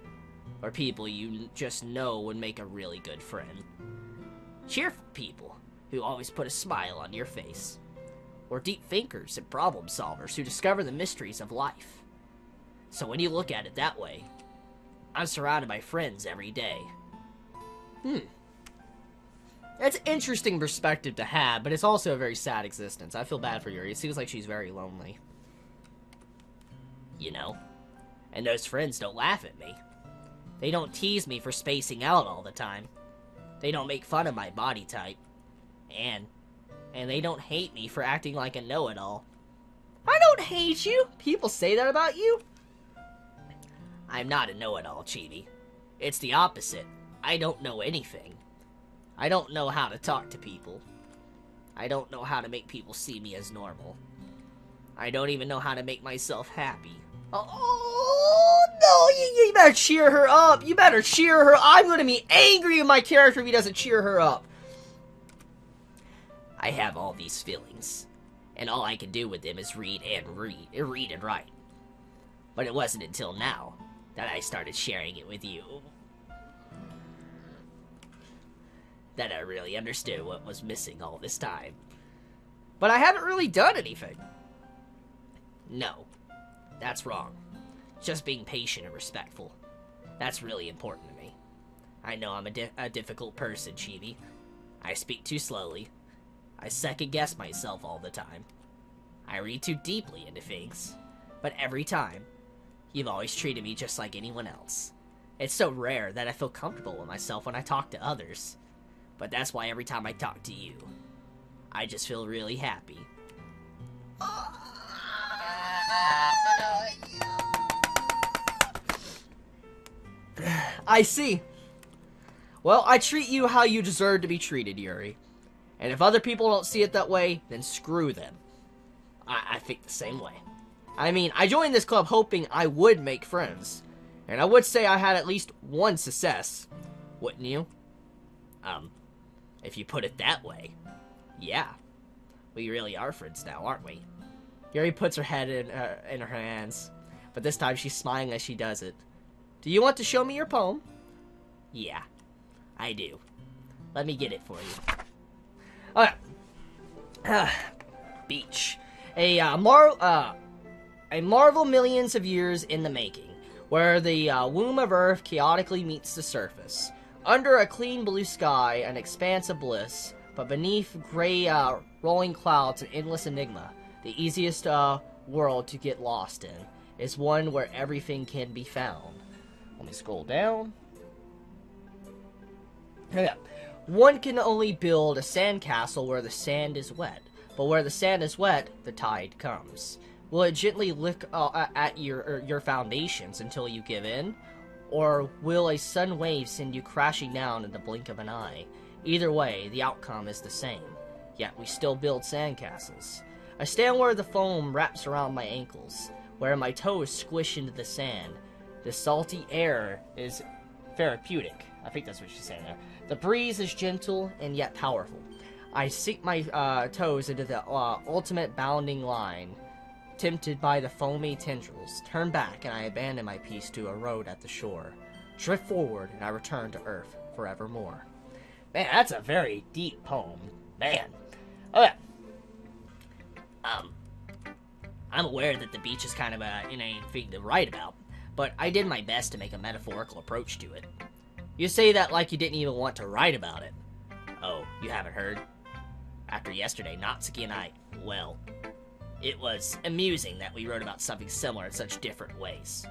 Or people you just know would make a really good friend. Cheerful people who always put a smile on your face. Or deep thinkers and problem solvers who discover the mysteries of life. So when you look at it that way, I'm surrounded by friends every day. That's an interesting perspective to have, but it's also a very sad existence. I feel bad for Yuri. It seems like she's very lonely. You know? And those friends don't laugh at me. They don't tease me for spacing out all the time. They don't make fun of my body type. And they don't hate me for acting like a know-it-all. I don't hate you! People say that about you? I'm not a know-it-all, Chibi. It's the opposite. I don't know anything. I don't know how to talk to people. I don't know how to make people see me as normal. I don't even know how to make myself happy. Oh, no, you better cheer her up. You better cheer her. I'm going to be angry at my character if he doesn't cheer her up. I have all these feelings, and all I can do with them is read and write. But it wasn't until now that I started sharing it with you that I really understood what was missing all this time. But I haven't really done anything. No, that's wrong. Just being patient and respectful. That's really important to me. I know I'm a difficult person, Chibi. I speak too slowly. I second-guess myself all the time. I read too deeply into things. But every time, you've always treated me just like anyone else. It's so rare that I feel comfortable with myself when I talk to others. But that's why every time I talk to you, I just feel really happy. I see. Well, I treat you how you deserve to be treated, Yuri. And if other people don't see it that way, then screw them. I think the same way. I mean, I joined this club hoping I would make friends. And I would say I had at least one success. Wouldn't you? If you put it that way. Yeah. We really are friends now, aren't we? Yuri puts her head in her hands. But this time she's smiling as she does it. Do you want to show me your poem? Yeah, I do. Let me get it for you. Okay. Beach. A marvel millions of years in the making, where the womb of Earth chaotically meets the surface. Under a clean blue sky, an expanse of bliss, but beneath gray rolling clouds, an endless enigma. The easiest world to get lost in is one where everything can be found. Let me scroll down. Yeah. One can only build a sandcastle where the sand is wet, but where the sand is wet, the tide comes. Will it gently lick at your foundations until you give in? Or will a sudden wave send you crashing down in the blink of an eye? Either way, the outcome is the same. Yet we still build sandcastles. I stand where the foam wraps around my ankles, where my toes squish into the sand. The salty air is therapeutic. I think that's what she's saying there. The breeze is gentle and yet powerful. I sink my toes into the ultimate bounding line, tempted by the foamy tendrils. Turn back and I abandon my piece to a road at the shore. Drift forward and I return to Earth forevermore. Man, that's a very deep poem. Man. Okay. I'm aware that the beach is kind of an inane thing to write about, but I did my best to make a metaphorical approach to it. You say that like you didn't even want to write about it. Oh, you haven't heard? After yesterday, Natsuki and I, well, It was amusing that we wrote about something similar in such different ways.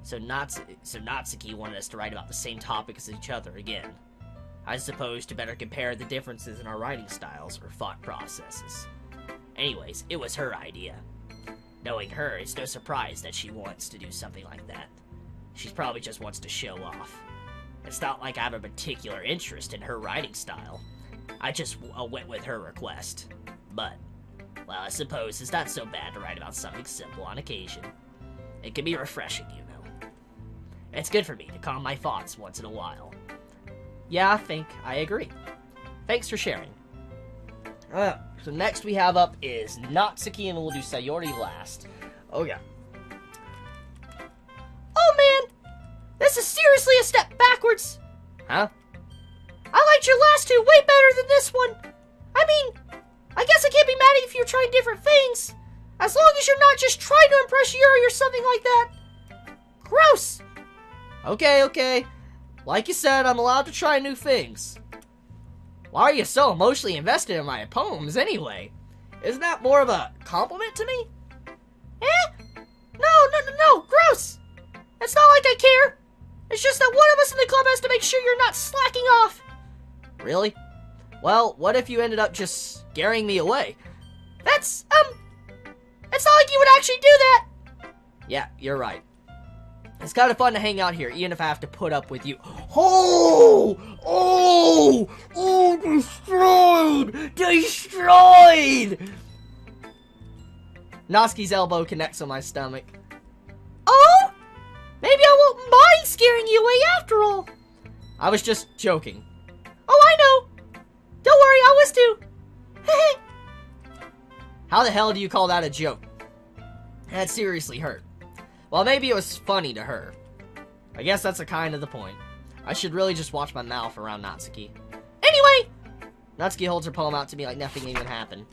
So Natsuki wanted us to write about the same topic as each other again. I suppose to better compare the differences in our writing styles or thought processes. Anyways, it was her idea. Knowing her, it's no surprise that she wants to do something like that. She probably just wants to show off. It's not like I have a particular interest in her writing style. I just went with her request. But, well, I suppose it's not so bad to write about something simple on occasion. It can be refreshing, you know. It's good for me to calm my thoughts once in a while. Yeah, I agree. Thanks for sharing. So next we have up is Natsuki, and we'll do Sayori last. Oh yeah. Oh man! This is seriously a step backwards! Huh? I liked your last two way better than this one! I mean, I guess I can't be mad at you if you're trying different things! As long as you're not just trying to impress Yuri or something like that! Gross! Okay. Like you said, I'm allowed to try new things. Why are you so emotionally invested in my poems, anyway? Isn't that more of a compliment to me? No, gross! It's not like I care. It's just that one of us in the club has to make sure you're not slacking off. Really? Well, what if you ended up just scaring me away? It's not like you would actually do that. Yeah, you're right. It's kind of fun to hang out here, even if I have to put up with you. Oh, destroyed! Natsuki's elbow connects on my stomach. Oh? Maybe I won't mind scaring you away after all. I was just joking. Oh, I know. Don't worry, I was too. How the hell do you call that a joke? That seriously hurt. Well, maybe it was funny to her. I guess that's a kind of the point. I should really just watch my mouth around Natsuki. Anyway! Natsuki holds her poem out to me like nothing even happened.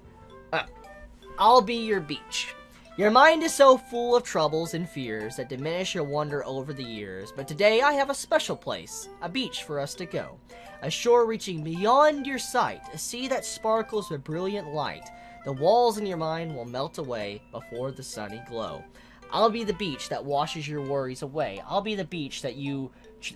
I'll be your beach. Your mind is so full of troubles and fears that diminish your wonder over the years, but today I have a special place, a beach for us to go. A shore reaching beyond your sight, a sea that sparkles with brilliant light. The walls in your mind will melt away before the sunny glow. I'll be the beach that washes your worries away. I'll be the beach that you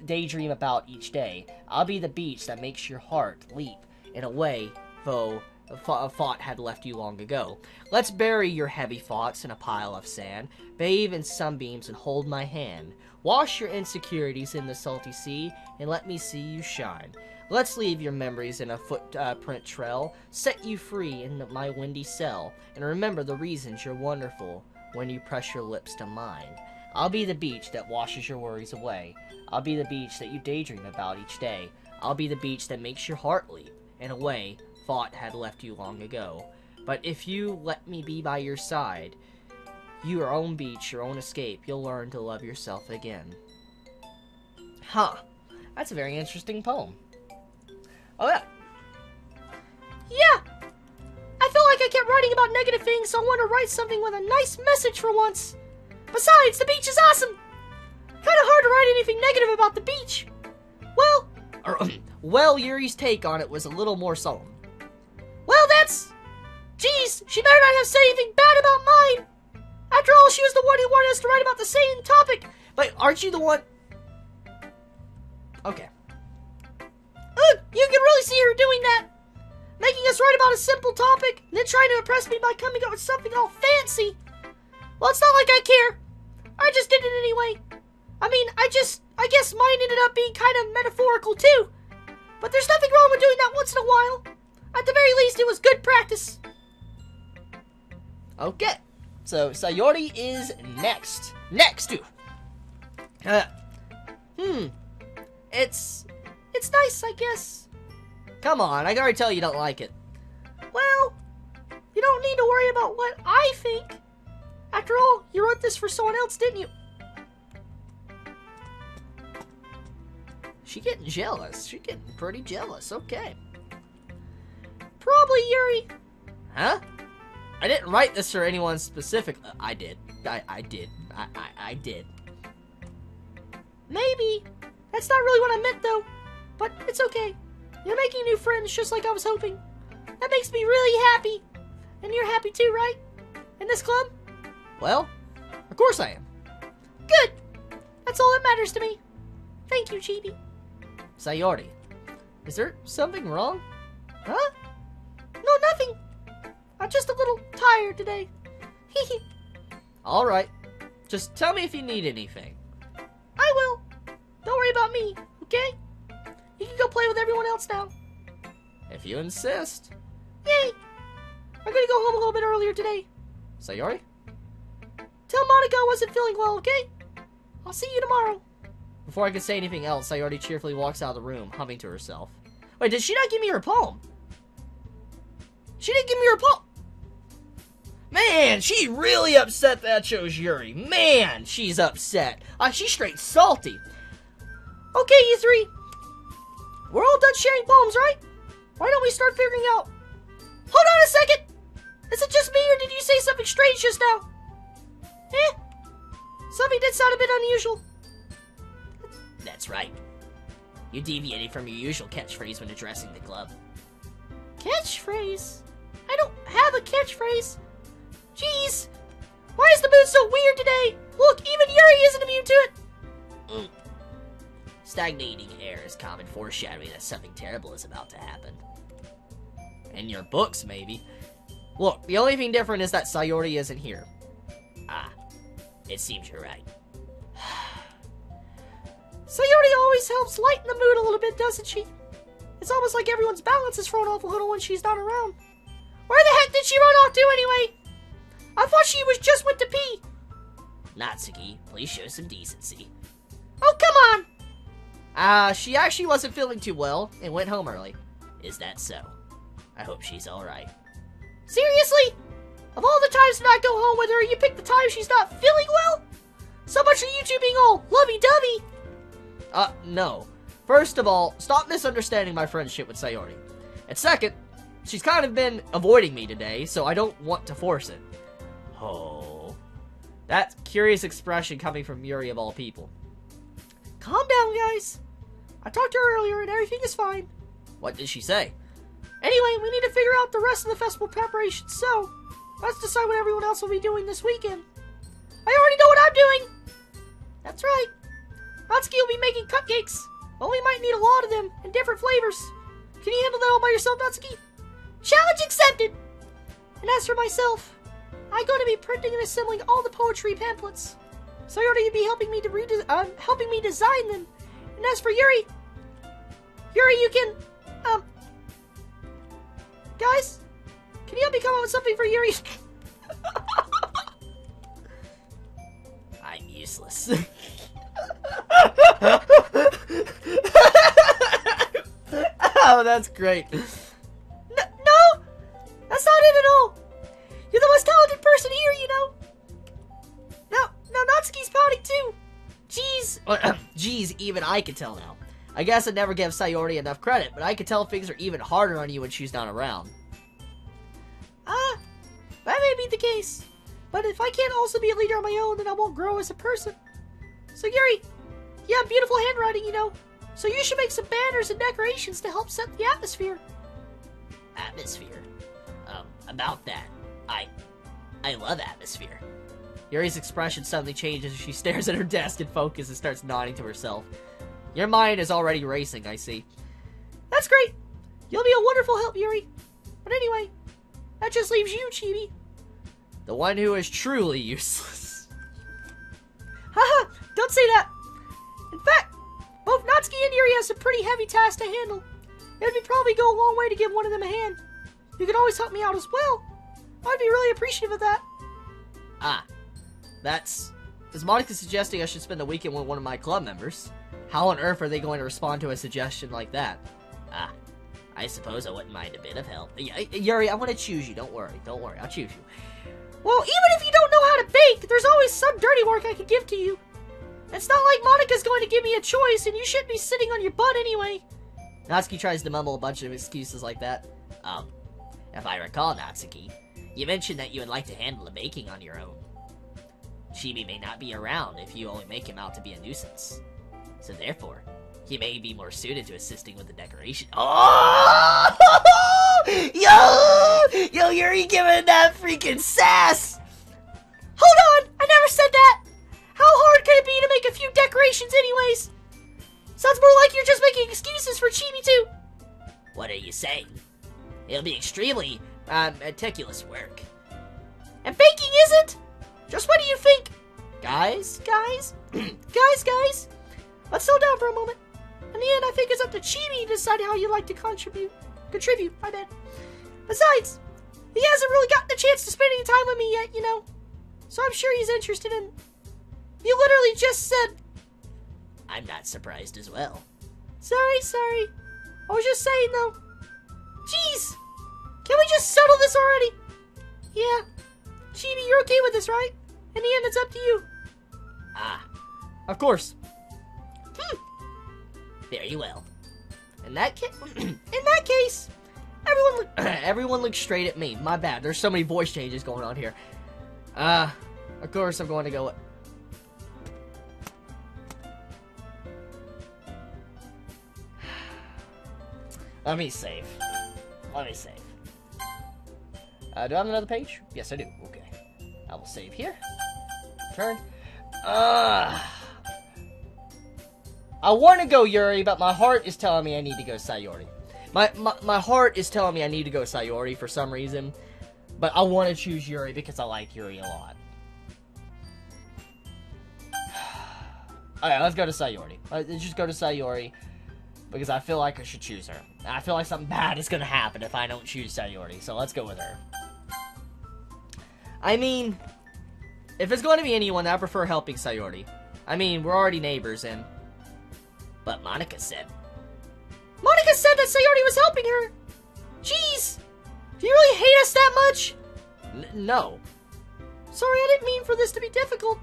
daydream about each day. I'll be the beach that makes your heart leap in a way, though a thought had left you long ago. Let's bury your heavy thoughts in a pile of sand, bathe in sunbeams and hold my hand. Wash your insecurities in the salty sea, and let me see you shine. Let's leave your memories in a footprint trail, set you free in my windy cell, and remember the reasons you're wonderful when you press your lips to mine. I'll be the beach that washes your worries away. I'll be the beach that you daydream about each day. I'll be the beach that makes your heart leap in a way thought had left you long ago. But if you let me be by your side, your own beach, your own escape, you'll learn to love yourself again. Huh. That's a very interesting poem. Oh yeah. Yeah. I felt like I kept writing about negative things, so I want to write something with a nice message for once. Besides, the beach is awesome. Kind of hard to write anything negative about the beach. Well, Yuri's take on it was a little more solemn. Well, that's... Geez, she better not have said anything bad about mine. After all, she was the one who wanted us to write about the same topic. But aren't you the one... Okay. You can really see her doing that. Making us write about a simple topic, and then trying to impress me by coming up with something all fancy. Well, it's not like I care. I just did it anyway. I mean, I guess mine ended up being kind of metaphorical too. But there's nothing wrong with doing that once in a while. At the very least, it was good practice. Okay. So, Sayori is next. It's nice, I guess. Come on, I can already tell you don't like it. Well, you don't need to worry about what I think. After all, you wrote this for someone else, didn't you? She getting jealous. She getting pretty jealous. Okay. Probably Yuri. Huh? I didn't write this for anyone specific. I did. I did. I did. Maybe. That's not really what I meant, though. But it's okay. You're making new friends just like I was hoping. That makes me really happy. And you're happy too, right? In this club? Well, of course I am. Good. That's all that matters to me. Thank you, Chibi. Sayori, is there something wrong? Huh? No, nothing. I'm just a little tired today. Hee. Alright. Just tell me if you need anything. I will. Don't worry about me, okay? You can go play with everyone else now. If you insist. Yay! I'm gonna go home a little bit earlier today. Sayori? Tell Monica I wasn't feeling well, okay? I'll see you tomorrow. Before I could say anything else, Sayori cheerfully walks out of the room, humming to herself. Wait, did she not give me her poem? She didn't give me her poem! Man, she's really upset that chose Yuri. Man, she's upset. She's straight salty. Okay, you three. We're all done sharing poems, right? Why don't we start figuring out... Hold on a second! Is it just me, or did you say something strange just now? Something did sound a bit unusual. That's right. You deviated from your usual catchphrase when addressing the club. Catchphrase? I don't have a catchphrase. Jeez. Why is the mood so weird today? Look, even Yuri isn't immune to it. Stagnating air is common foreshadowing that something terrible is about to happen. In your books, maybe. Look, the only thing different is that Sayori isn't here. It seems you're right. Sayori always helps lighten the mood a little bit, doesn't she? It's almost like everyone's balance is thrown off a little when she's not around. Where the heck did she run off to anyway? I thought she was just went to pee. Natsuki, please show some decency. Oh, come on! She actually wasn't feeling too well and went home early. Is that so? I hope she's alright. Seriously? Of all the times that I go home with her, you pick the time she's not feeling well? So much for you two being all lovey-dovey. No. First of all, stop misunderstanding my friendship with Sayori. And second, she's kind of been avoiding me today, so I don't want to force it. Oh. That curious expression coming from Yuri of all people. Calm down, guys. I talked to her earlier and everything is fine. What did she say? Anyway, we need to figure out the rest of the festival preparations, so let's decide what everyone else will be doing this weekend. I already know what I'm doing! That's right. Natsuki will be making cupcakes, but we might need a lot of them in different flavors. Can you handle that all by yourself, Natsuki? Challenge accepted! And as for myself, I'm going to be printing and assembling all the poetry pamphlets. So you're going to be helping me to design them. And as for Yuri, you can, guys, can you help me come up with something for Yuri? I'm useless. Oh, that's great. No, that's not it at all. You're the most talented person here, you know. Now Natsuki's pouting too. Jeez. Jeez, even I can tell now. I guess I never gave Sayori enough credit, but I can tell things are even harder on you when she's not around. That may be the case. But if I can't also be a leader on my own, then I won't grow as a person. So Yuri, you have beautiful handwriting, you know. So you should make some banners and decorations to help set the atmosphere. Atmosphere? About that, I love atmosphere. Yuri's expression suddenly changes as she stares at her desk in focus and starts nodding to herself. Your mind is already racing, I see. That's great. You'll be a wonderful help, Yuri. But anyway, that just leaves you, Chibi. The one who is truly useless. Haha, don't say that. In fact, both Natsuki and Yuri have some pretty heavy tasks to handle. It would probably go a long way to give one of them a hand. You can always help me out as well. I'd be really appreciative of that. Is Monica suggesting I should spend the weekend with one of my club members? How on earth are they going to respond to a suggestion like that? I suppose I wouldn't mind a bit of help. Yuri, I'm going to choose you. Don't worry, I'll choose you. Well, even if you don't know how to bake, there's always some dirty work I could give to you. It's not like Monica's going to give me a choice, and you shouldn't be sitting on your butt anyway. Natsuki tries to mumble a bunch of excuses like that. If I recall, Natsuki, you mentioned that you would like to handle the baking on your own. Chibi may not be around if you only make him out to be a nuisance. So therefore, he may be more suited to assisting with the decoration. Oh! Yo, Yuri giving that freaking sass! decorations anyways. Sounds more like you're just making excuses for Chibi too. What are you saying? It'll be extremely, meticulous work. And baking isn't? Just what do you think? Guys? Guys? Guys? Let's slow down for a moment. In the end, I think it's up to Chibi to decide how you like to contribute, my bad. Besides, he hasn't really gotten a chance to spend any time with me yet, you know. So I'm sure he's interested in... You literally just said... I'm not surprised as well. Sorry. I was just saying, though. Jeez! Can we just settle this already? Yeah. Chibi, you're okay with this, right? In the end, it's up to you. Ah, Of course. very well. In that case, everyone look straight at me. My bad. There's so many voice changes going on here. Of course I'm going to go... Let me save. Do I have another page? Yes, I do. Okay. I will save here. Turn. I want to go Yuri, but my heart is telling me I need to go Sayori. My heart is telling me I need to go Sayori for some reason, but I want to choose Yuri because I like Yuri a lot. Alright, let's go to Sayori. Let's just go to Sayori because I feel like I should choose her. I feel like something bad is going to happen if I don't choose Sayori, so let's go with her. I mean, if it's going to be anyone, I prefer helping Sayori. I mean, we're already neighbors, and... But Monica said... Monica said that Sayori was helping her! Jeez! Do you really hate us that much? No. Sorry, I didn't mean for this to be difficult.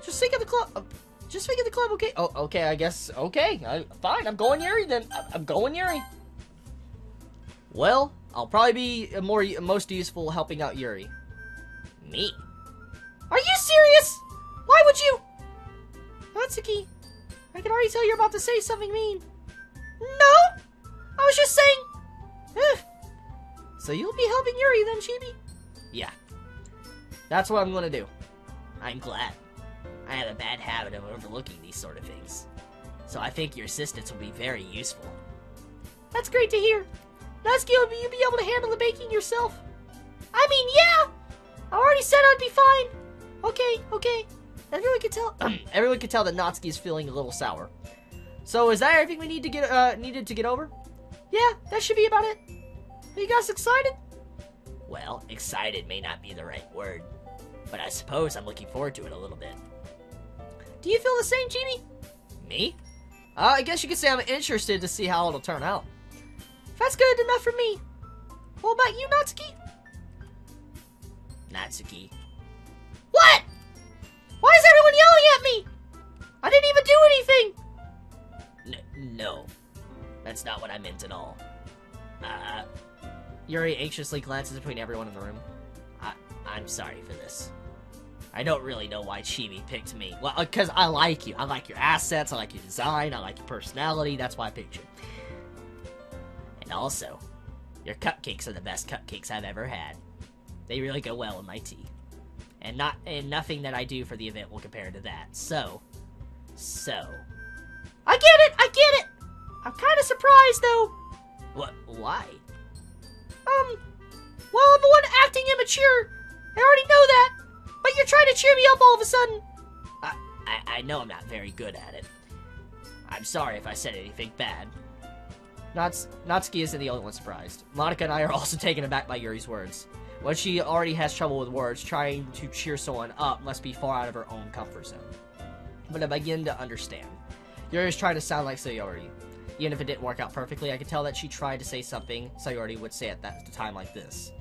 Just think of the club. Okay? Oh, okay, I guess. Okay, fine. I'm going Yuri then. I'm going Yuri. Well, I'll probably be most useful helping out Yuri. Me? Are you serious? Why would you? Natsuki, I can already tell you're about to say something mean. No! I was just saying... Ugh. So you'll be helping Yuri then, Chibi? Yeah. That's what I'm gonna do. I'm glad. I have a bad habit of overlooking these sort of things. So I think your assistance will be very useful. That's great to hear. Natsuki, will you be able to handle the baking yourself? I mean, yeah! I already said I'd be fine. Okay. Everyone can tell... Everyone can tell that Natsuki is feeling a little sour. So is that everything we need to get needed to get over? Yeah, that should be about it. Are you guys excited? Well, excited may not be the right word, but I suppose I'm looking forward to it a little bit. Do you feel the same, Chibi? Me? I guess you could say I'm interested to see how it'll turn out. That's good enough for me. What about you, Natsuki? Natsuki. What? Why is everyone yelling at me? I didn't even do anything. No. That's not what I meant at all. Yuri anxiously glances between everyone in the room. I'm sorry for this. I don't really know why Chibi picked me. Well, because I like you. I like your assets, I like your design, I like your personality, that's why I picked you. And also, your cupcakes are the best cupcakes I've ever had. They really go well with my tea. And nothing that I do for the event will compare to that. So. I get it! I'm kind of surprised, though. What? Why? Well, I'm the one acting immature. I already know that. But you're trying to cheer me up all of a sudden. I know I'm not very good at it. I'm sorry if I said anything bad. Natsuki isn't the only one surprised. Monica and I are also taken aback by Yuri's words. When she already has trouble with words, trying to cheer someone up must be far out of her own comfort zone. But I begin to understand. Yuri is trying to sound like Sayori. Even if it didn't work out perfectly, I could tell that she tried to say something Sayori would say at a time like this.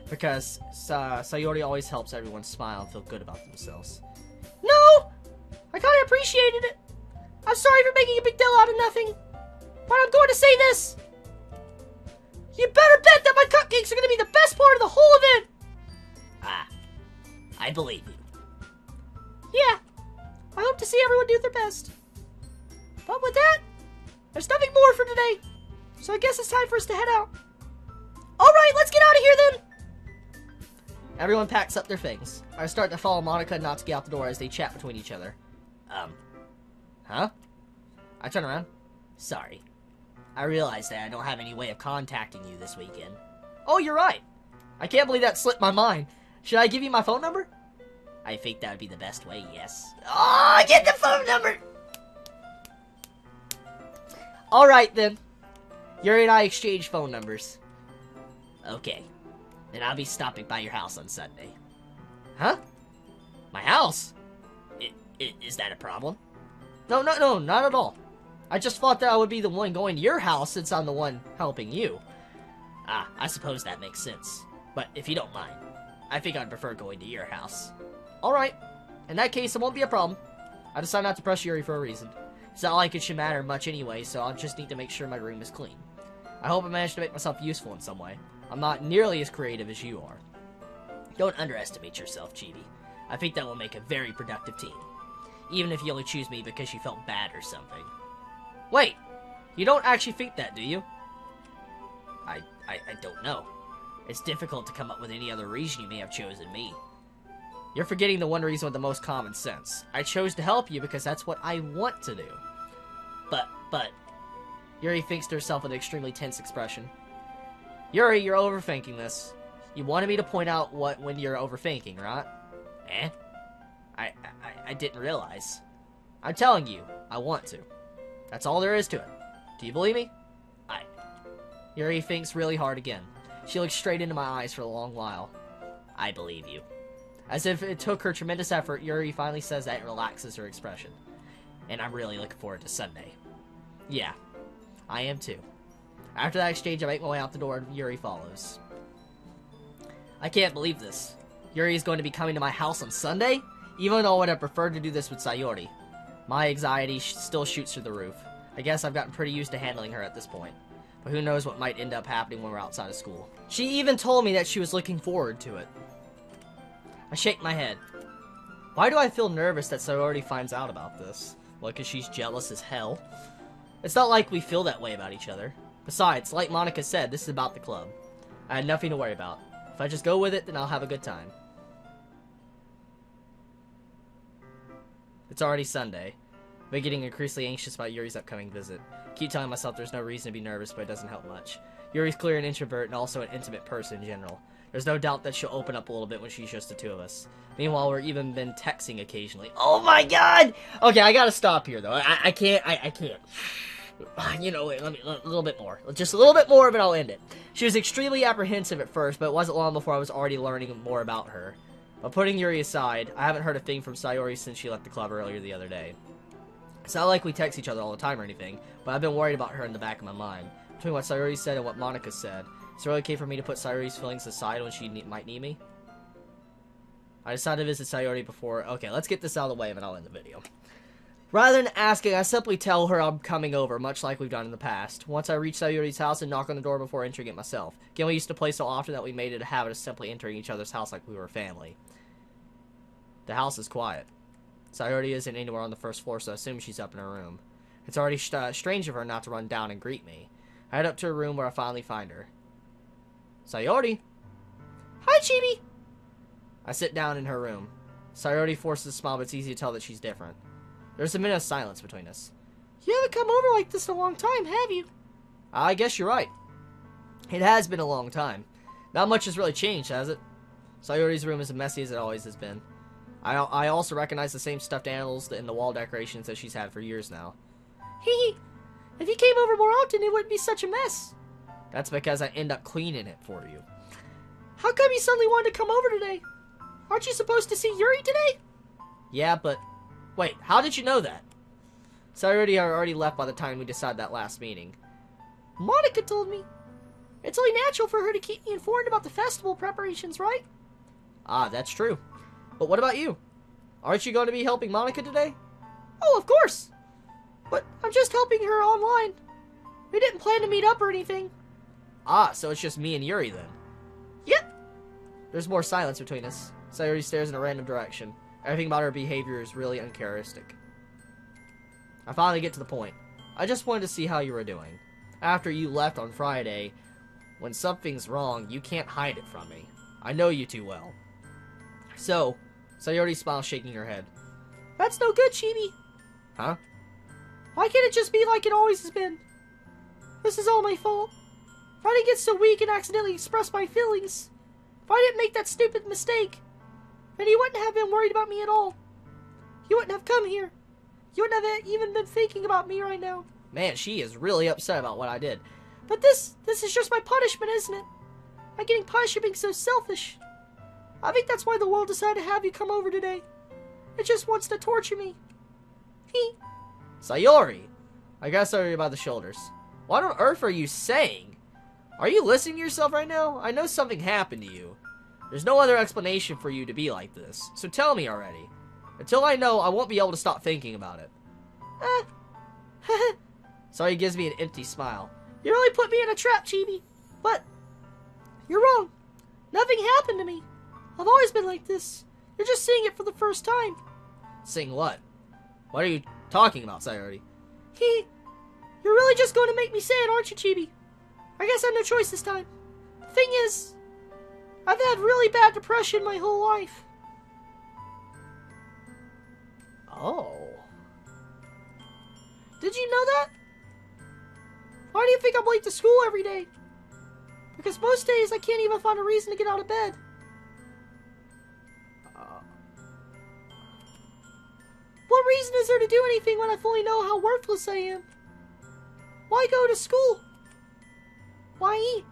Because Sayori always helps everyone smile and feel good about themselves. No! I kind of appreciated it. I'm sorry for making a big deal out of nothing. But I'm going to say this. You better bet that my cupcakes are going to be the best part of the whole event. I believe you. Yeah. I hope to see everyone do their best. But with that, there's nothing more for today. So I guess it's time for us to head out. Alright, let's get out of here then. Everyone packs up their things. I start to follow Monica and Natsuki out the door as they chat between each other. Huh? I turn around. Sorry. I realized that I don't have any way of contacting you this weekend. Oh, you're right. I can't believe that slipped my mind. Should I give you my phone number? I think that would be the best way, yes. Oh, get the phone number! Alright then. Yuri and I exchange phone numbers. Okay. Then I'll be stopping by your house on Sunday. Huh? My house? Is that a problem? No, not at all. I just thought that I would be the one going to your house since I'm the one helping you. Ah, I suppose that makes sense. But if you don't mind, I think I'd prefer going to your house. Alright. In that case, it won't be a problem. I decided not to press Yuri for a reason. It's not like it should matter much anyway, so I'll just need to make sure my room is clean. I hope I managed to make myself useful in some way. I'm not nearly as creative as you are. Don't underestimate yourself, Chibi. I think that will make a very productive team. Even if you only choose me because you felt bad or something. Wait, you don't actually think that, do you? I don't know. It's difficult to come up with any other reason you may have chosen me. You're forgetting the one reason with the most common sense. I chose to help you because that's what I want to do. But... Yuri thinks to herself with an extremely tense expression. Yuri, you're overthinking this. You wanted me to point out when you're overthinking, right? Eh? I didn't realize. I'm telling you, I want to. That's all there is to it. Do you believe me? Yuri thinks really hard again. She looks straight into my eyes for a long while. I believe you. As if it took her tremendous effort, Yuri finally says that it relaxes her expression. And I'm really looking forward to Sunday. Yeah, I am too. After that exchange, I make my way out the door and Yuri follows. I can't believe this. Yuri is going to be coming to my house on Sunday? Even though I would have preferred to do this with Sayori. My anxiety still shoots through the roof. I guess I've gotten pretty used to handling her at this point. But who knows what might end up happening when we're outside of school. She even told me that she was looking forward to it. I shake my head. Why do I feel nervous that Sayori finds out about this? Well, because she's jealous as hell. It's not like we feel that way about each other. Besides, like Monica said, this is about the club. I had nothing to worry about. If I just go with it, then I'll have a good time. It's already Sunday. I've been getting increasingly anxious about Yuri's upcoming visit. I keep telling myself there's no reason to be nervous, but it doesn't help much. Yuri's clearly an introvert and also an intimate person in general. There's no doubt that she'll open up a little bit when she's just the two of us. Meanwhile, we're even been texting occasionally. Oh my god! Okay, I gotta stop here, though. I can't. You know, wait, a little bit more. Just a little bit more, but I'll end it. She was extremely apprehensive at first, but it wasn't long before I was already learning more about her. But putting Yuri aside, I haven't heard a thing from Sayori since she left the club earlier the other day. It's not like we text each other all the time or anything, but I've been worried about her in the back of my mind. Between what Sayori said and what Monica said, is it really okay for me to put Sayori's feelings aside when she might need me? I decided to visit Sayori before... Okay, let's get this out of the way and then I'll end the video. Rather than asking, I simply tell her I'm coming over, much like we've done in the past. Once I reach Sayori's house and knock on the door before entering it myself. Again, we used to play so often that we made it a habit of simply entering each other's house like we were family. The house is quiet. Sayori isn't anywhere on the first floor, so I assume she's up in her room. It's already strange of her not to run down and greet me. I head up to her room where I finally find her. Sayori! Hi, Chibi! I sit down in her room. Sayori forces a smile, but it's easy to tell that she's different. There's a minute of silence between us. You haven't come over like this in a long time, have you? I guess you're right. It has been a long time. Not much has really changed, has it? Sayori's room is as messy as it always has been. I also recognize the same stuffed animals in the wall decorations that she's had for years now. Hee. If you came over more often, it wouldn't be such a mess. That's because I end up cleaning it for you. How come you suddenly wanted to come over today? Aren't you supposed to see Yuri today? Yeah, but... Wait, how did you know that? Sayori had already left by the time we decided that last meeting. Monica told me. It's only natural for her to keep me informed about the festival preparations, right? Ah, that's true. But what about you? Aren't you going to be helping Monica today? Oh, of course. But I'm just helping her online. We didn't plan to meet up or anything. Ah, so it's just me and Yuri then. Yep. There's more silence between us. Sayori stares in a random direction. Everything about her behavior is really uncharacteristic. I finally get to the point. I just wanted to see how you were doing. After you left on Friday, when something's wrong, you can't hide it from me. I know you too well. So, Sayori smiles, shaking her head. That's no good, Chibi. Huh? Why can't it just be like it always has been? This is all my fault. If I didn't get so weak and accidentally express my feelings, if I didn't make that stupid mistake, then you wouldn't have been worried about me at all. You wouldn't have come here. You wouldn't have even been thinking about me right now. Man, she is really upset about what I did. But this is just my punishment, isn't it? I'm getting punished for being so selfish. I think that's why the world decided to have you come over today. It just wants to torture me. Sayori! I got Sayori by the shoulders. What on earth are you saying? Are you listening to yourself right now? I know something happened to you. There's no other explanation for you to be like this. So tell me already. Until I know, I won't be able to stop thinking about it. Sayori gives me an empty smile. You really put me in a trap, Chibi. But you're wrong. Nothing happened to me. I've always been like this. You're just seeing it for the first time. Seeing what? What are you talking about, Sayori? You're really just going to make me say it, aren't you, Chibi? I guess I have no choice this time. The thing is, I've had really bad depression my whole life. Oh. Did you know that? Why do you think I'm late to school every day? Because most days I can't even find a reason to get out of bed. What reason is there to do anything when I fully know how worthless I am? Why go to school? Why eat?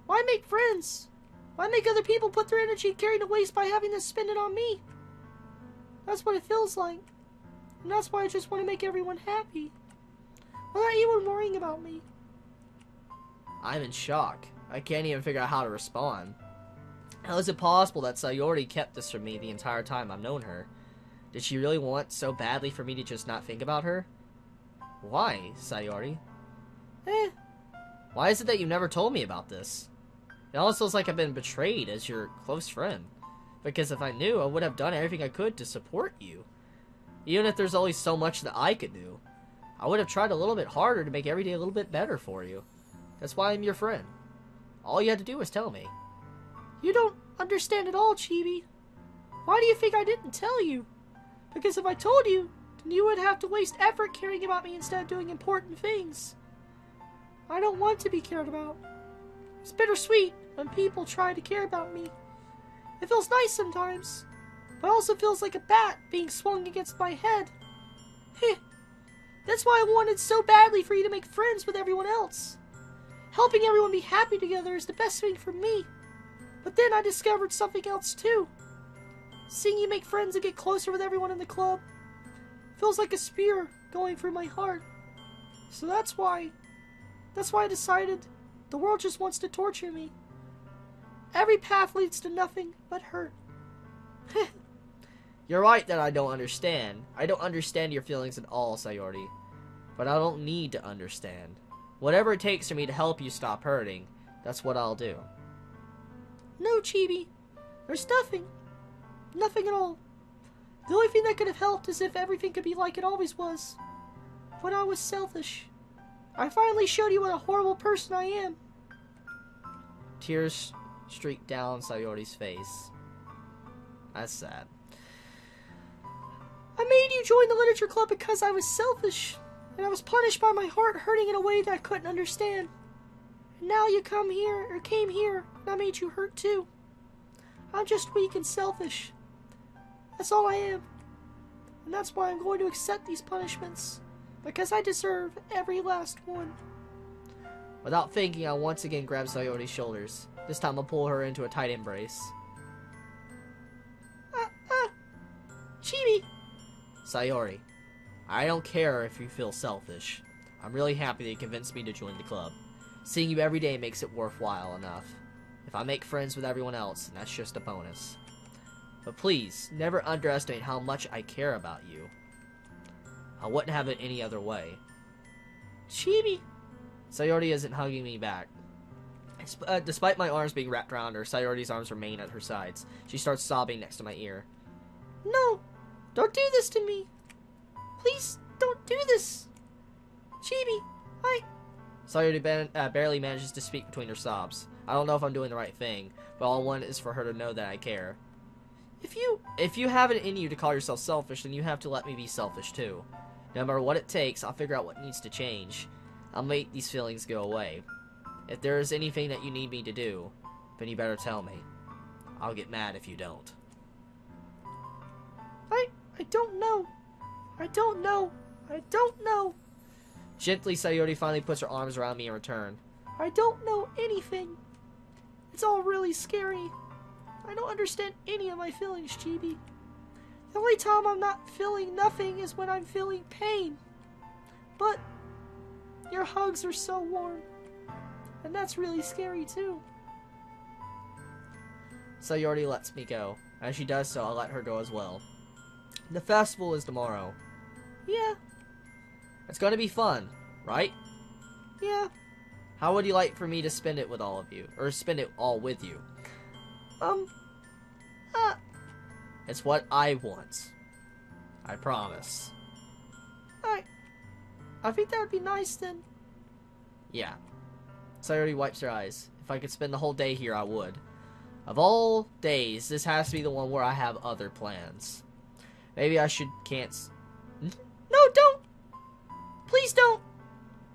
Why make friends? Why make other people put their energy carried to waste by having to spend it on me? That's what it feels like. And that's why I just want to make everyone happy. Without even worrying about me. I'm in shock. I can't even figure out how to respond. How is it possible that Sayori kept this from me the entire time I've known her? Did she really want so badly for me to just not think about her? Why, Sayori? Why is it that you never told me about this? It almost feels like I've been betrayed as your close friend. Because if I knew, I would have done everything I could to support you. Even if there's only so much that I could do. I would have tried a little bit harder to make every day a little bit better for you. That's why I'm your friend. All you had to do was tell me. You don't understand at all, Chibi. Why do you think I didn't tell you? Because if I told you, then you would have to waste effort caring about me instead of doing important things. I don't want to be cared about. It's bittersweet when people try to care about me. It feels nice sometimes, but it also feels like a bat being swung against my head. That's why I wanted so badly for you to make friends with everyone else. Helping everyone be happy together is the best thing for me. But then I discovered something else too. Seeing you make friends and get closer with everyone in the club feels like a spear going through my heart. So that's why I decided the world just wants to torture me. Every path leads to nothing but hurt. You're right that I don't understand. I don't understand your feelings at all, Sayori. But I don't need to understand. Whatever it takes for me to help you stop hurting, that's what I'll do. No, Chibi. There's nothing. Nothing at all. The only thing that could have helped is if everything could be like it always was. But I was selfish. I finally showed you what a horrible person I am. Tears streaked down Sayori's face. That's sad. I made you join the literature club because I was selfish. And I was punished by my heart hurting in a way that I couldn't understand. And now you came here, and I made you hurt too. I'm just weak and selfish. That's all I am. And that's why I'm going to accept these punishments. Because I deserve every last one. Without thinking, I once again grab Sayori's shoulders. This time I'll pull her into a tight embrace. Chibi! Sayori, I don't care if you feel selfish. I'm really happy that you convinced me to join the club. Seeing you every day makes it worthwhile enough. If I make friends with everyone else, that's just a bonus. But please, never underestimate how much I care about you. I wouldn't have it any other way. Chibi! Sayori isn't hugging me back. Despite my arms being wrapped around her, Sayori's arms remain at her sides. She starts sobbing next to my ear. No! Don't do this to me! Please, don't do this! Chibi, Sayori barely manages to speak between her sobs. I don't know if I'm doing the right thing, but all I want is for her to know that I care. If you have it in you to call yourself selfish, then you have to let me be selfish too. No matter what it takes, I'll figure out what needs to change. I'll make these feelings go away. If there is anything that you need me to do, then you better tell me. I'll get mad if you don't. I don't know. I don't know. I don't know. Gently, Sayori finally puts her arms around me in return. I don't know anything. It's all really scary. I don't understand any of my feelings, Chibi. The only time I'm not feeling nothing is when I'm feeling pain. But your hugs are so warm. And that's really scary too. Sayori lets me go. As she does so, I'll let her go as well. The festival is tomorrow. Yeah, It's going to be fun, right? yeah. How would you like for me to spend it with all of you? Or spend it all with you? It's what I want. I promise. I think that would be nice then. Yeah. Sayori wipes her eyes. If I could spend the whole day here, I would. Of all days, this has to be the one where I have other plans. Maybe I should cancel. No, don't! Please don't!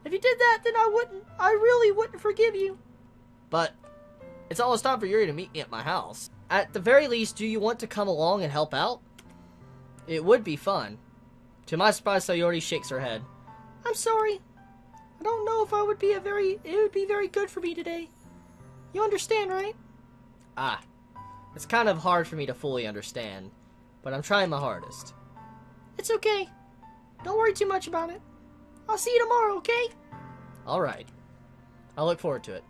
If you did that, then I really wouldn't forgive you. But it's almost time for Yuri to meet me at my house. At the very least, do you want to come along and help out? It would be fun. To my surprise, Sayori shakes her head. I'm sorry. I don't know if it would be very good for me today. You understand, right? Ah, it's kind of hard for me to fully understand, but I'm trying my hardest. It's okay. Don't worry too much about it. I'll see you tomorrow, okay? Alright. I look forward to it.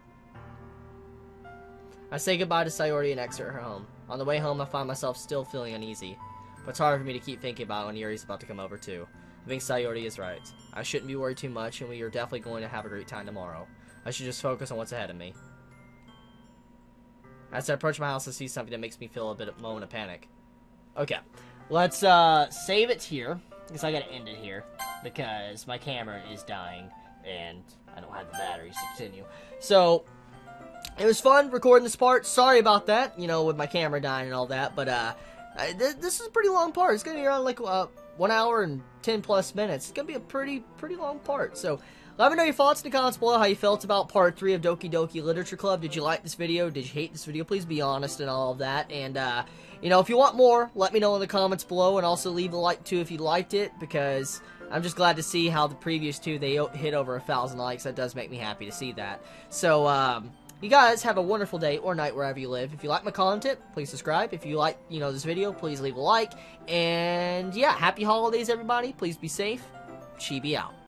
I say goodbye to Sayori and exit her home. On the way home, I find myself still feeling uneasy, but it's hard for me to keep thinking about when Yuri's about to come over too. I think Sayori is right. I shouldn't be worried too much, and we are definitely going to have a great time tomorrow. I should just focus on what's ahead of me. As I approach my house, I see something that makes me feel a moment of panic. Okay, let's save it here, because I gotta end it here, because my camera is dying, and I don't have the batteries to continue. So, it was fun recording this part. Sorry about that, you know, with my camera dying and all that, but this is a pretty long part. It's gonna be around like 1 hour and 10 plus minutes. It's gonna be a pretty long part. So let me know your thoughts in the comments below, how you felt about part 3 of Doki Doki Literature Club. Did you like this video? Did you hate this video? Please be honest and all of that. And you know, if you want more, let me know in the comments below, and also leave a like too if you liked it, because I'm just glad to see how the previous two, they hit over 1,000 likes. That does make me happy to see that. So you guys have a wonderful day or night wherever you live. If you like my content, please subscribe. If you like, you know, this video, please leave a like. And yeah, happy holidays, everybody. Please be safe. Chibi out.